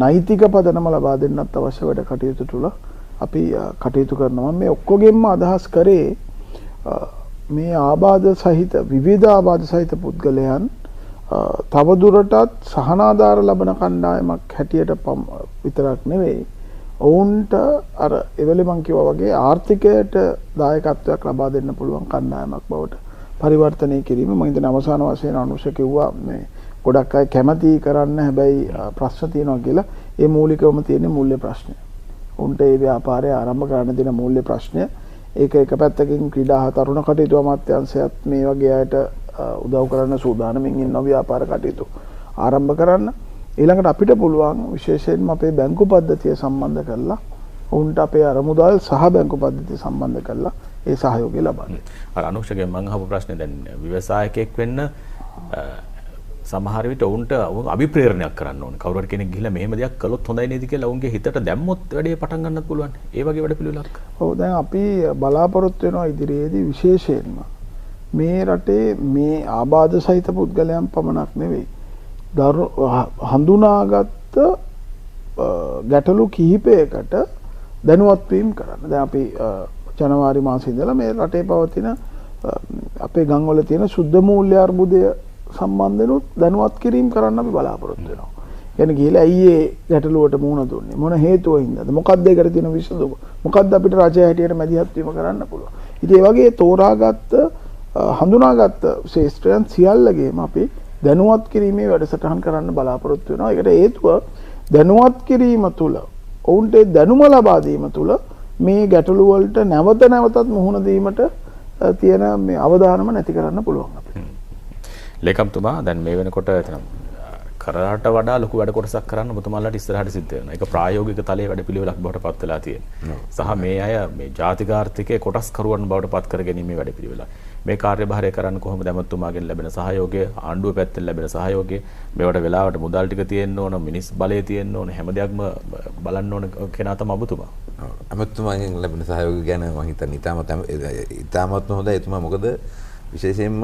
Speaker 4: නෛතික පදනම ලබා දෙන්නත් අවශ්‍ය වැඩ කටයුතු තුල අපි කටයුතු කරනවා. මේ ඔක්කොගෙම අදහස් කරේ මේ ආබාධ සහිත විවිධ ආබාධ සහිත පුද්ගලයන් තවදුරටත් සහනාධාර ලබන කණ්ඩායමක් හැටියට විතරක් නෙවෙයි ඔවුන්ට අර එවලේ මං කිව්වා වගේ ආර්ථිකයට දායකත්වයක් ලබා දෙන්න පුළුවන් කණ්ඩායමක් බවට පරිවර්තනය කිරීම මම හිතන අවසාන වශයෙන් අනුෂ කිව්වා මේ ගොඩක් අය කැමති කරන්න හැබැයි ප්‍රශ්න තියෙනවා කියලා. ඒ මූලිකවම තියෙන මූල්‍ය ප්‍රශ්නය. උන්ට ඒ ව්‍යාපාරය ආරම්භ කරන්න දෙන මූල්‍ය ප්‍රශ්නය. ඒක එක පැත්තකින් ක්‍රීඩා තරුණ කටයුතු අමාත්‍යාංශයත් මේ වගේ අයට උදව් කරන්න සූදානමින් ඉන්න ව්‍යාපාර කටයුතු ආරම්භ කරන්න. ඊළඟට අපිට පුළුවන් විශේෂයෙන්ම අපේ බැංකු පද්ධතිය සම්බන්ධ කරලා ඔවුන්ට අපේ අරමුදල් සහ බැංකු පද්ධතිය සම්බන්ධ කරලා ඒ සහයෝගය ලබන්න.
Speaker 1: අර අනුෂ්කගේ මම අහපු ප්‍රශ්නේ දැන් ව්‍යවසායකයෙක් වෙන්න සමහර විට ඔවුන්ට අභිප්‍රේරණයක් කරන්න ඕනේ. කවුරු හරි කෙනෙක් ගිහිල්ලා මෙහෙම දෙයක් කළොත් හොඳයි නේද කියලා ඔවුන්ගේ හිතට දැම්මොත් වැඩේ පටන් ගන්නත් පුළුවන්. ඒ වගේ වැඩ පිළිවෙලක්.
Speaker 4: ඔව් දැන් අපි බලාපොරොත්තු වෙනවා ඉදිරියේදී විශේෂයෙන්ම මේ රටේ මේ ආබාධ සහිත පුද්ගලයන් පමණක් නෙවෙයි හඳුනාගත්ත ගැටලු කිහිපයකට දැනුවත් වීම කරන්න. දැන් අපි ජනවාරි මාසයේ ඉඳලා මේ රටේ පවතින අපේ ගම්වල තියෙන සුද්ධ මූල්‍ය අර්බුදය සම්බන්ධනොත් දැනුවත් කිරීම කරන්න අපි බලාපොරොත්තු වෙනවා. يعني ගිහලා ඇයි ඒ ගැටලුවට මුහුණ දුන්නේ? මොන හේතුව හින්දාද? මොකක්ද ඒකට තියෙන විසඳුම? මොකක්ද අපිට රජය හැටියට මැදිහත් වීම කරන්න පුළුවන්? ඉතින් ඒ වගේ තෝරාගත්ත හඳුනාගත්ත ශේෂ්ත්‍රයන් සියල්ලගේම අපි දැනුවත් කිරීමේ වැඩසටහන් කරන්න බලාපොරොත්තු වෙනවා. ඒකට හේතුව දැනුවත් කිරීම තුළ ඔවුන්ට දැනුම ලබා දීම තුළ මේ ගැටලු වලට නැවත නැවතත් මුහුණ දීමට තියෙන මේ අවධානම නැති කරන්න පුළුවන් අපිට.
Speaker 1: ලේකම්තුමා දැන් මේ වෙනකොට එතන කරාට වඩා ලොකු වැඩ කොටසක් කරන්න ඔබතුමාලාට ඉස්සරහට සිද්ධ වෙනවා. ඒක ප්‍රායෝගික තලයේ වැඩපිළිවෙලක් බවට පත් වෙලා තියෙනවා. සහ මේ අය මේ ජාතික ආර්ථිකයේ කොටස් කරුවන් බවට පත් කර ගැනීමේ වැඩපිළිවෙල. මේ කාර්යභාරය කරන්න කොහොමද ඇමතුමාගෙන් ලැබෙන සහයෝගය, ආණ්ඩුව පැත්තෙන් ලැබෙන සහයෝගය, මේවට වෙලාවට මුදල් ටික තියෙන්න ඕන, මිනිස් බලය තියෙන්න ඕන, හැම දෙයක්ම බලන්න ඕන කෙනා තමයි ඔබතුමා.
Speaker 5: ඔව්. ඇමතුමාගෙන් ලැබෙන සහයෝගය ගැන මම හිතන්නේ ඉතාමත්ම හොඳයි. එතුමා මොකද විශේෂයෙන්ම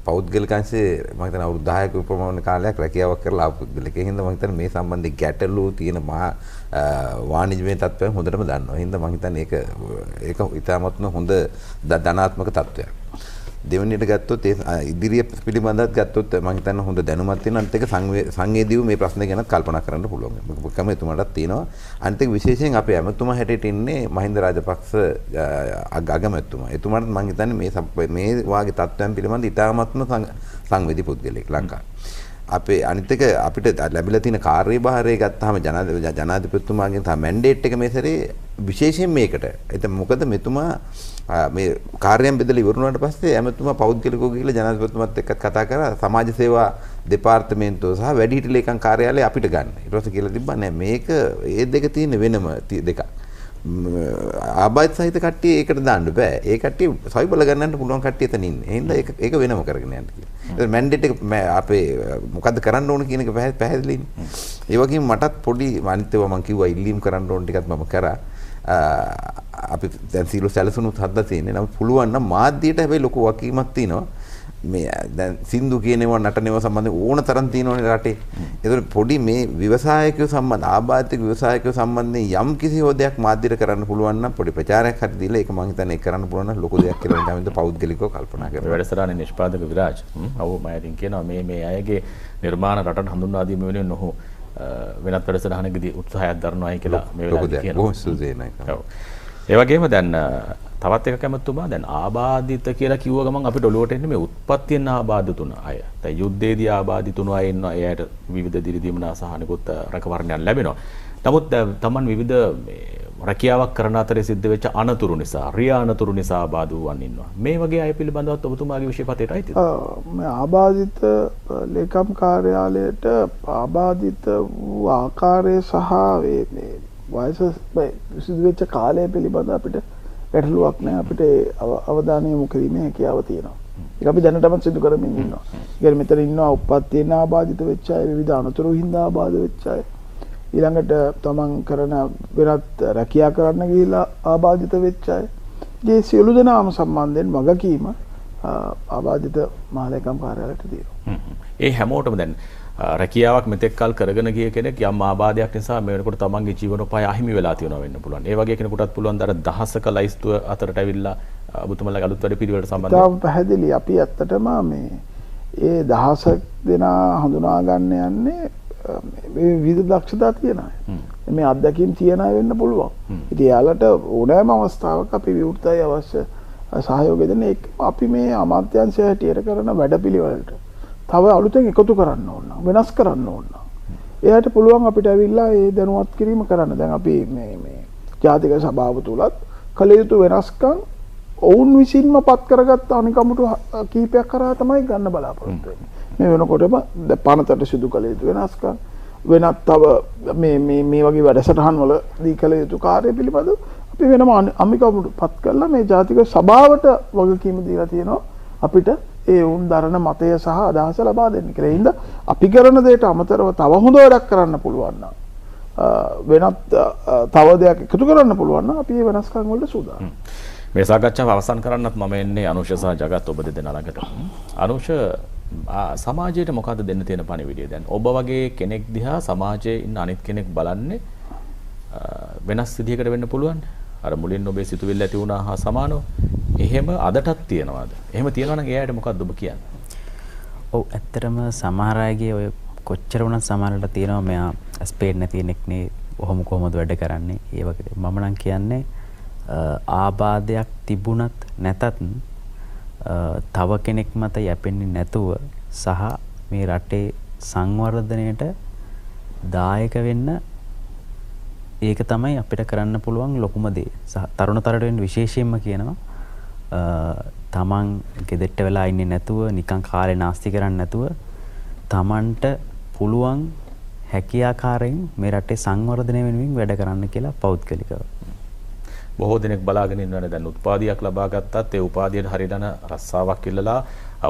Speaker 5: පෞද්ගලික අංශයේ මම හිතන අවුරුදු 10ක ප්‍රමාණ කාලයක් රැකියාවක් කරලා ආපු පුද්ගලෙක්. ඒ හින්දා මම හිතන්නේ මේ සම්බන්ධයෙන් ගැටලු තියෙන මහා වාණිජ්‍යමය තත්ත්වයන් හොඳටම දන්නවා. ඒ හින්දා මම හිතන්නේ ඒක ඉතාමත්ම හොඳ ධනාත්මක තත්ත්වයක්. දෙවෙනියට ගත්තොත් ඒ ඉදිරිය පිළිබඳව ගත්තොත් මම හිතන්නේ හොඳ දැනුමක් තියෙනවා. අනිත් එක සංවේදීව මේ ප්‍රශ්නේ ගැන කල්පනා කරන්න පුළුවන්. මොකක්ම එතුමාටත් තියෙනවා. අනිත් එක විශේෂයෙන් අපේ ඇමතුමා හැටියට ඉන්නේ මහින්ද රාජපක්ෂ අගමැතිතුමා. එතුමාට මම හිතන්නේ මේ වාගේ තත්ත්වයන් පිළිබඳව ඉතාමත්ම සංවේදී පුද්ගලෙක් ලංකාවේ. අපේ අනිත් එක අපිට ලැබිලා තියෙන කාර්යභාරය ගත්තාම ජනාධිපතිතුමාගෙන් තම මැන්ඩේට් එක මේ සැරේ විශේෂයෙන් මේකට. ඒත් මොකද මෙතුමා මේ කාර්යයන් බෙදලා ඉවරුණාට පස්සේ ඇමතුමා පෞද්ගලිකව ගිහිල්ලා ජනාධිපතිතුමාත් එක්ක කතා කරා සමාජ සේවා දෙපාර්තමේන්තුව සහ වැඩිහිටි ලේකම් කාර්යාලය අපිට ගන්න. ඊට පස්සේ කියලා තිබ්බා නෑ මේක ඒ දෙක තියෙන වෙනම දෙකක්. ආබාධිත සහිත කට්ටිය ඒකට දාන්න බෑ. ඒ කට්ටිය සවි බල ගන්නන්න පුළුවන් කට්ටිය එතන ඉන්නේ. එහෙනම් ඒක වෙනම කරගෙන යන්න කියලා. ඒක මැන්ඩේට් එක අපේ මොකද්ද කරන්න ඕන කියන එක පැහැදිලිනේ. ඒ වගේම මටත් පොඩි අනිත් ඒවා මම කිව්වා ඉල්ලීම් කරන්න ඕන ටිකත් මම කරා. අපි දැන් සීල සැලසුණුත් හදලා තියෙන්නේ. නම් පුළුවන් නම් මාධ්‍යයට හැබැයි ලොකු වකීමක් තියෙනවා. මේ දැන් සින්දු කියනවා නටනවා සම්බන්ධ ඕන තරම් තියෙනවනේ රටේ. ඒතකොට පොඩි මේ ව්‍යවසායකයෝ සම්බන්ධ ආබාධිත ව්‍යවසායකයෝ සම්බන්ධයෙන් යම් කිසි හොදයක් මාධ්‍යයට කරන්න පුළුවන් නම් පොඩි ප්‍රචාරයක් හරි දීලා ඒක මම හිතන්නේ ඒක කරන්න පුළුවන් නම් ලොකු දෙයක් කියලා තමයි පෞද්ගලිකව කල්පනා කරනවා.
Speaker 1: වැඩසටහනේ නිෂ්පාදක විරාජ් ඔව් මම ඉතින් කියනවා මේ අයගේ නිර්මාණ රටට හඳුන්වා දීම වෙනුවෙන් ඔහු වෙනත් වැඩසටහනකදී උත්සාහයක් දරනවායි කියලා මේ වෙලාවේ කියනවා.
Speaker 5: බොහොම සුදුසුයි.
Speaker 1: ඔව්. ඒ වගේම දැන් තවත් එකක් ඇමතුමා දැන් ආබාධිත කියලා කිව්ව ගමන් අපිට ඔලුවට එන්නේ මේ උත්පත්තියෙන් ආබාධිත තුන අය. දැන් යුද්ධයේදී ආබාධිත තුන අය ඉන්නවා. එයාට විවිධ දිරිදීමනා සහ අනිකුත් රැකවරණයන් ලැබෙනවා. නමුත් තමන් විවිධ රැකියාවක් කරන අතරේ සිද්ධ වෙච්ච අනතුරු නිසා, රියා අනතුරු නිසා ආබාධ වූවන් ඉන්නවා. මේ වගේ අය පිළිබඳව ඔබතුමාගේ විශේෂපතේට අයිතිද?
Speaker 4: මේ ආබාධිත ලේකම් කාර්යාලයට ආබාධිත වූ ආකාරය සහ මේ වයස සිදු වෙච්ච කාලය පිළිබඳව අපිට ගැටලුවක් නැහැ. අපිට අවධානය යොමු කිරීමේ හැකියාව තියෙනවා. ඒක අපි දැනටමත් සිදු කරමින් ඉන්නවා. ඒ කියන්නේ මෙතන ඉන්නවා උපත්යෙන් ආබාධිත වෙච්ච අය, විවිධ අනතුරු හින්දා ආබාධ වෙච්ච අය. ඊළඟට තමන් කරන වෙනත් රැකියා කරන්න ගිහිලා ආබාධිත වෙච්ච අය. මේ සියලු දෙනාම සම්බන්ධයෙන් වගකීම ආබාධිත මහලේකම් කාර්යාලයට තියෙනවා.
Speaker 1: ඒ හැමෝටම දැන් රැකියාවක් මෙතෙක් කල් කරගෙන ගිය කෙනෙක් යම් ආබාධයක් නිසා මේ වෙනකොට තමන්ගේ ජීවනෝපාය අහිමි වෙලා තියෙනවා වෙන්න පුළුවන්. ඒ වගේ කෙනෙකුටත් පුළුවන් දර දහසක ලයිස්තුව අතරට ඇවිල්ලා ඔබතුමාලගේ අලුත් වැඩ පිළිවෙලට සම්බන්ධ
Speaker 4: වෙන්න. පැහැදිලි. අපි ඇත්තටම මේ ඒ දහසක් දෙනා හඳුනා ගන්න යන්නේ මේ විවිධ දක්ෂතා තියන අය. මේ අත්දැකීම් තියන අය වෙන්න පුළුවන්. ඉතින් යාලට ඕනෑම අවස්ථාවක අපි විවෘතයි අවශ්‍ය සහයෝගය දෙන්න. ඒක අපි මේ අමාත්‍යාංශය හැටියට කරන වැඩපිළිවෙලට තව අලුතෙන් එකතු කරන්න ඕන, වෙනස් කරන්න ඕන. එයාට පුළුවන් අපිට ඇවිල්ලා ඒ දැනුවත් කිරීම කරන්න. දැන් අපි මේ ජාතික සභාව තුලත් කළ යුතු වෙනස්කම් ඔවුන් විසින්ම පත් කරගත්ත අනිකමුතු කීපයක් කරා තමයි ගන්න බලාපොරොත්තු වෙන්නේ. මේ වෙනකොටම පනතට සිදු කළ යුතු වෙනස්කම් වෙනත් තව මේ වගේ වැඩසටහන් වල දී කළ යුතු කාර්ය පිළිබඳව අපි වෙනම අමිකමුතු පත් කරලා මේ ජාතික සභාවට වගකීම දීලා තියෙනවා අපිට ඒ උන් දරන මතය සහ අදහස ලබා දෙන්න කියලා. ඒ හින්දා අපි කරන දෙයට අමතරව තව හොඳ වැඩක් කරන්න පුළුවන් නම් වෙනත් තව දෙයක් එකතු කරන්න පුළුවන් නම් අපි මේ වෙනස්කම් වලට සූදානම්.
Speaker 1: මේ සාකච්ඡාව අවසන් කරන්නත් මම එන්නේ අනුෂ සහ ජගත් ඔබ දෙදෙනා ළඟට. අනුෂ සමාජයට මොකද්ද දෙන්න තියෙන පණිවිඩය? දැන් ඔබ වගේ කෙනෙක් දිහා සමාජයේ ඉන්න අනිත් කෙනෙක් බලන්නේ වෙනස් විදිහකට වෙන්න පුළුවන්. අර මුලින් ඔබේ සිතුවිල්ල ඇති වුණා හා සමානව. එහෙම අදටත් තියනවාද? එහෙම තියනවා නම් එයාට මොකද්ද ඔබ කියන්නේ?
Speaker 2: ඔව් ඇත්තටම සමහර අයගේ ඔය කොච්චර වුණත් සමහරට තියෙනවා මෙයා ස්පේඩ් නැති කෙනෙක් නේ කොහොමද වැඩ කරන්නේ? ඒ වගේ මම නම් කියන්නේ ආබාධයක් තිබුණත් නැතත් තව කෙනෙක් මත යැපෙන්නේ නැතුව සහ මේ රටේ සංවර්ධනයට දායක වෙන්න ඒක තමයි අපිට කරන්න පුළුවන් ලොකුම දේ. තරුණ තරටෙන් විශේෂයෙන්ම කියනවා තමන් ගෙදරට වෙලා ඉන්නේ නැතුව නිකන් කාලේ නාස්ති කරන්නේ නැතුව තමන්ට පුළුවන් හැකියාකාරයෙන් මේ රටේ සංවර්ධනය වෙනුවෙන් වැඩ කරන්න කියලා පෞද්ගලිකව.
Speaker 1: බොහෝ දෙනෙක් බලාගෙන ඉන්නවනේ දැන් උත්පාදියක් ලබා ගත්තත් ඒ උපාදියට හරියන රස්සාවක් ඉල්ලලා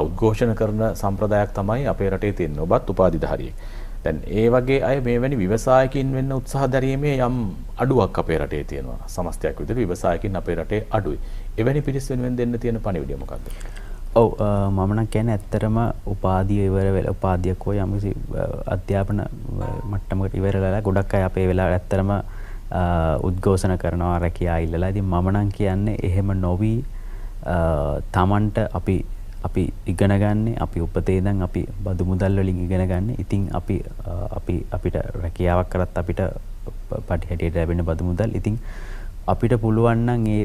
Speaker 1: උද්ඝෝෂණ කරන සම්ප්‍රදායක් තමයි අපේ රටේ තියෙන්නේ. ඔබත් උපාදිධාරියෙක්. දැන් ඒ වගේ අය මෙවැනි ව්‍යවසායකින් වෙන්න උත්සාහ දැරීමේ යම් අඩුවක් අපේ රටේ තියෙනවා. සමස්තයක් විදිහට ව්‍යවසායකින් අපේ රටේ අඩුයි. එවැනි පිරිස් වෙනුවෙන් දෙන්න තියෙන පණිවිඩය මොකක්ද?
Speaker 2: ඔව් මම නම් කියන්නේ ඇත්තටම උපාධිය ඉවර වෙලා උපාධියක් හෝ යම්කිසි අධ්‍යාපන මට්ටමකට ඉවර වෙලා ගොඩක් අය අපේ වෙලාවට ඇත්තටම උද්ඝෝෂණ කරනවා රැකියා ඉල්ලලා. ඉතින් මම නම් කියන්නේ එහෙම නොවි තමන්ට අපි ඉගෙන ගන්න අපි උපතේ ඉඳන් අපි බදු මුදල් වලින් ඉගෙන ගන්න. ඉතින් අපිට රැකියාවක් කරත් අපිට පටි හැටියට ලැබෙන බදු මුදල්. ඉතින් අපිට පුළුවන් නම් ඒ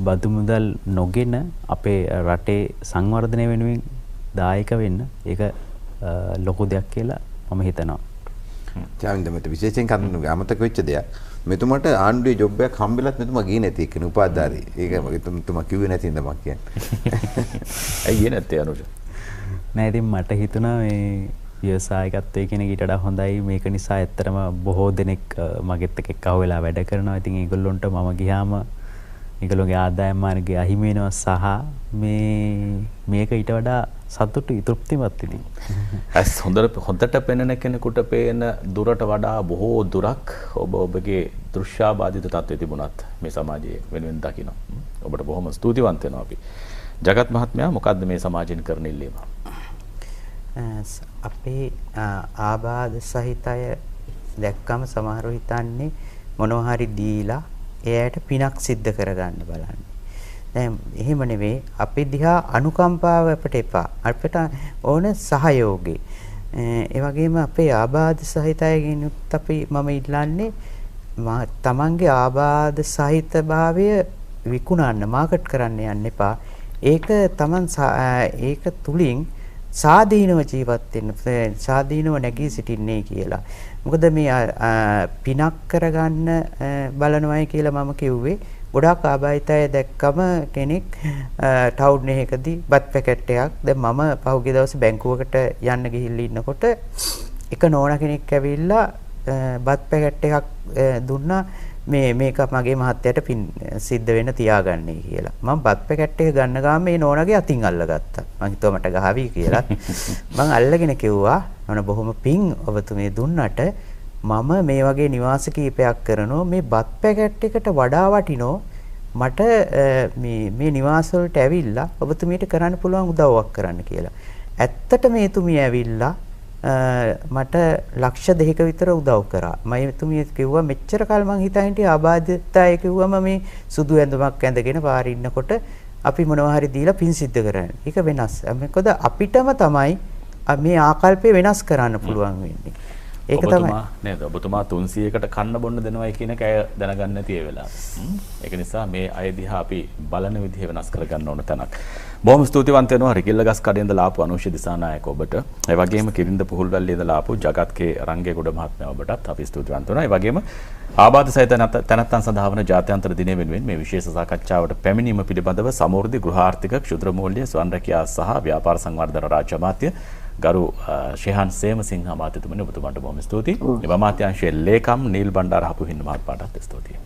Speaker 2: බදු මුදල් නොගෙන අපේ රටේ සංවර්ධනය වෙනුවෙන් දායක වෙන්න ඒක ලොකු දෙයක් කියලා මම හිතනවා.
Speaker 5: චාමින්ද මට විශේෂයෙන් කන්න අමතක වෙච්ච දෙයක්. මෙතුමට ආණ්ඩුවේ ජොබ් එකක් හම්බෙලත් මෙතුමා ගියේ නැති එක්කනේ උපාධාරී. ඒක මෙතුමා කිව්වේ නැති ඉඳ මම කියන්නේ.
Speaker 1: ඇයි නැත්තේ අනුජ?
Speaker 2: නෑ ඉතින් මට හිතුණා මේ ව්‍යවසායකත්වයේ කියන ඊට වඩා හොඳයි. මේක නිසා ඇත්තටම බොහෝ දෙනෙක් මගෙත් එක්ක අහුවෙලා වැඩ කරනවා. ඉතින් ඒගොල්ලොන්ට මම ගියාම ඒගොල්ලෝගේ ආදායම් මාර්ගය අහිමි වෙනවා සහ මේක ඊට වඩා සතුටුයි තෘප්තිමත් ඉතින්.
Speaker 1: ඇස් හොඳට පෙනෙන කෙනෙකුට පේන දුරට වඩා බොහෝ දුරක් ඔබගේ දෘශ්‍යාබාධිත තත්ත්වයේ තිබුණත් මේ සමාජයේ වෙනුවෙන් දකින්න. ඔබට බොහොම ස්තුතිවන්ත වෙනවා අපි. ජගත් මහත්මයා මොකද්ද මේ සමාජයෙන් කරන ඉල්ලීම?
Speaker 3: අපේ ආබාධ සහිතය දැක්කම සමහරව හිතන්නේ මොනවා හරි දීලා එයාට පිනක් සිද්ධ කරගන්න බලන්නේ. දැන් එහෙම නෙවෙයි අපි දිහා අනුකම්පාව අපිට එපා. අපිට ඕන සහයෝගය. ඒ වගේම අපේ ආබාධ සහිතයගෙනුත් මම ඉල්ලන්නේ තමන්ගේ ආබාධ සහිතභාවය විකුණන්න මාකට් කරන්න යන්න එපා. ඒක ඒක තුලින් සාදීනව ජීවත් වෙන්න සාදීනව නැගී සිටින්නේ කියලා. මොකද මේ පිනක් කරගන්න බලනවායි කියලා මම කිව්වේ ගොඩාක් ආබාධිතය දැක්කම කෙනෙක් ටවුන් එකකදී බත් පැකට් එකක් දැන් මම පහුගිය දවසේ බැංකුවකට යන්න ගිහිල්ලා ඉන්නකොට එක නෝනා කෙනෙක් ඇවිල්ලා බත් පැකට් එකක් දුන්නා මේක මගේ මහත්තයාට පින් සිද්ධ වෙන්න තියාගන්නයි කියලා. මම බත් පැකට් එක ගන්න ගාම මේ නෝනාගේ අතින් අල්ලගත්තා. මං හිතුවා මට ගහවි කියලා. මං අල්ලගෙන කිව්වා නෝනා බොහොම පින් ඔබතුමේ දුන්නට මම මේ වගේ නිවාස කීපයක් කරනවා මේ බත් පැකට් එකට වඩා වටිනෝ මට මේ නිවාස වලට ඇවිල්ලා ඔබතුමීට කරන්න පුළුවන් උදව්වක් කරන්න කියලා. ඇත්තට මේ තුමිය ඇවිල්ලා මට ලක්ෂ 2ක විතර උදව් කරා. මම තුමිය කිව්වා මෙච්චර කල් මං හිතා හිටියේ ආබාධිතය කිව්වම මේ සුදු ඇඳුමක් ඇඳගෙන පාරේ ඉන්නකොට අපි මොනවා හරි දීලා පින් සිද්ධ කරන්නේ. ඒක වෙනස්. මොකද අපිටම තමයි මේ ආකල්පය වෙනස් කරන්න පුළුවන් වෙන්නේ. ඒක තමයි
Speaker 1: නේද ඔබතුමා 300කට කන්න බොන්න දෙනවයි කියන එක අය දැනගන්න නැති ඒ වෙලාව. ඒක නිසා මේ අය දිහා අපි බලන විදිහ වෙනස් කරගන්න ඕන තැනක්. බොහොම ස්තුතිවන්ත වෙනවා රිකිල්ලගස් කඩේ ඉඳලා ආපු අනුෂ්‍ය දිසානායක ඔබට. ඒ වගේම කිරින්ද පුහුල්වැල්ලේ ඉඳලා ආපු ජගත් කේ රංගේගොඩ මහත්මයා ඔබටත් අපි ස්තුතිවන්ත වෙනවා. ඒ වගේම ආබාධ සහිත තැනැත්තන් සඳහා වන ජාත්‍යන්තර දිනය වෙනුවෙන් මේ විශේෂ සාකච්ඡාවට පැමිණීම පිළිබඳව සමෘද්ධි ගෘහ ආර්ථික ක්ෂුද්‍ර මූල්‍ය ස්වයං රැකියා සහ ව්‍යාපාර සංවර්ධන රාජ්‍ය අමාත්‍ය ගරු ශේහන් සේමසිංහ අමාත්‍යතුමනි ඔබතුමාට බොහොම ස්තුතියි. ඒ අමාත්‍යාංශයේ ලේකම් නීල් බණ්ඩාර හපුහින්න මහත්මයාටත් ස්තුතියි.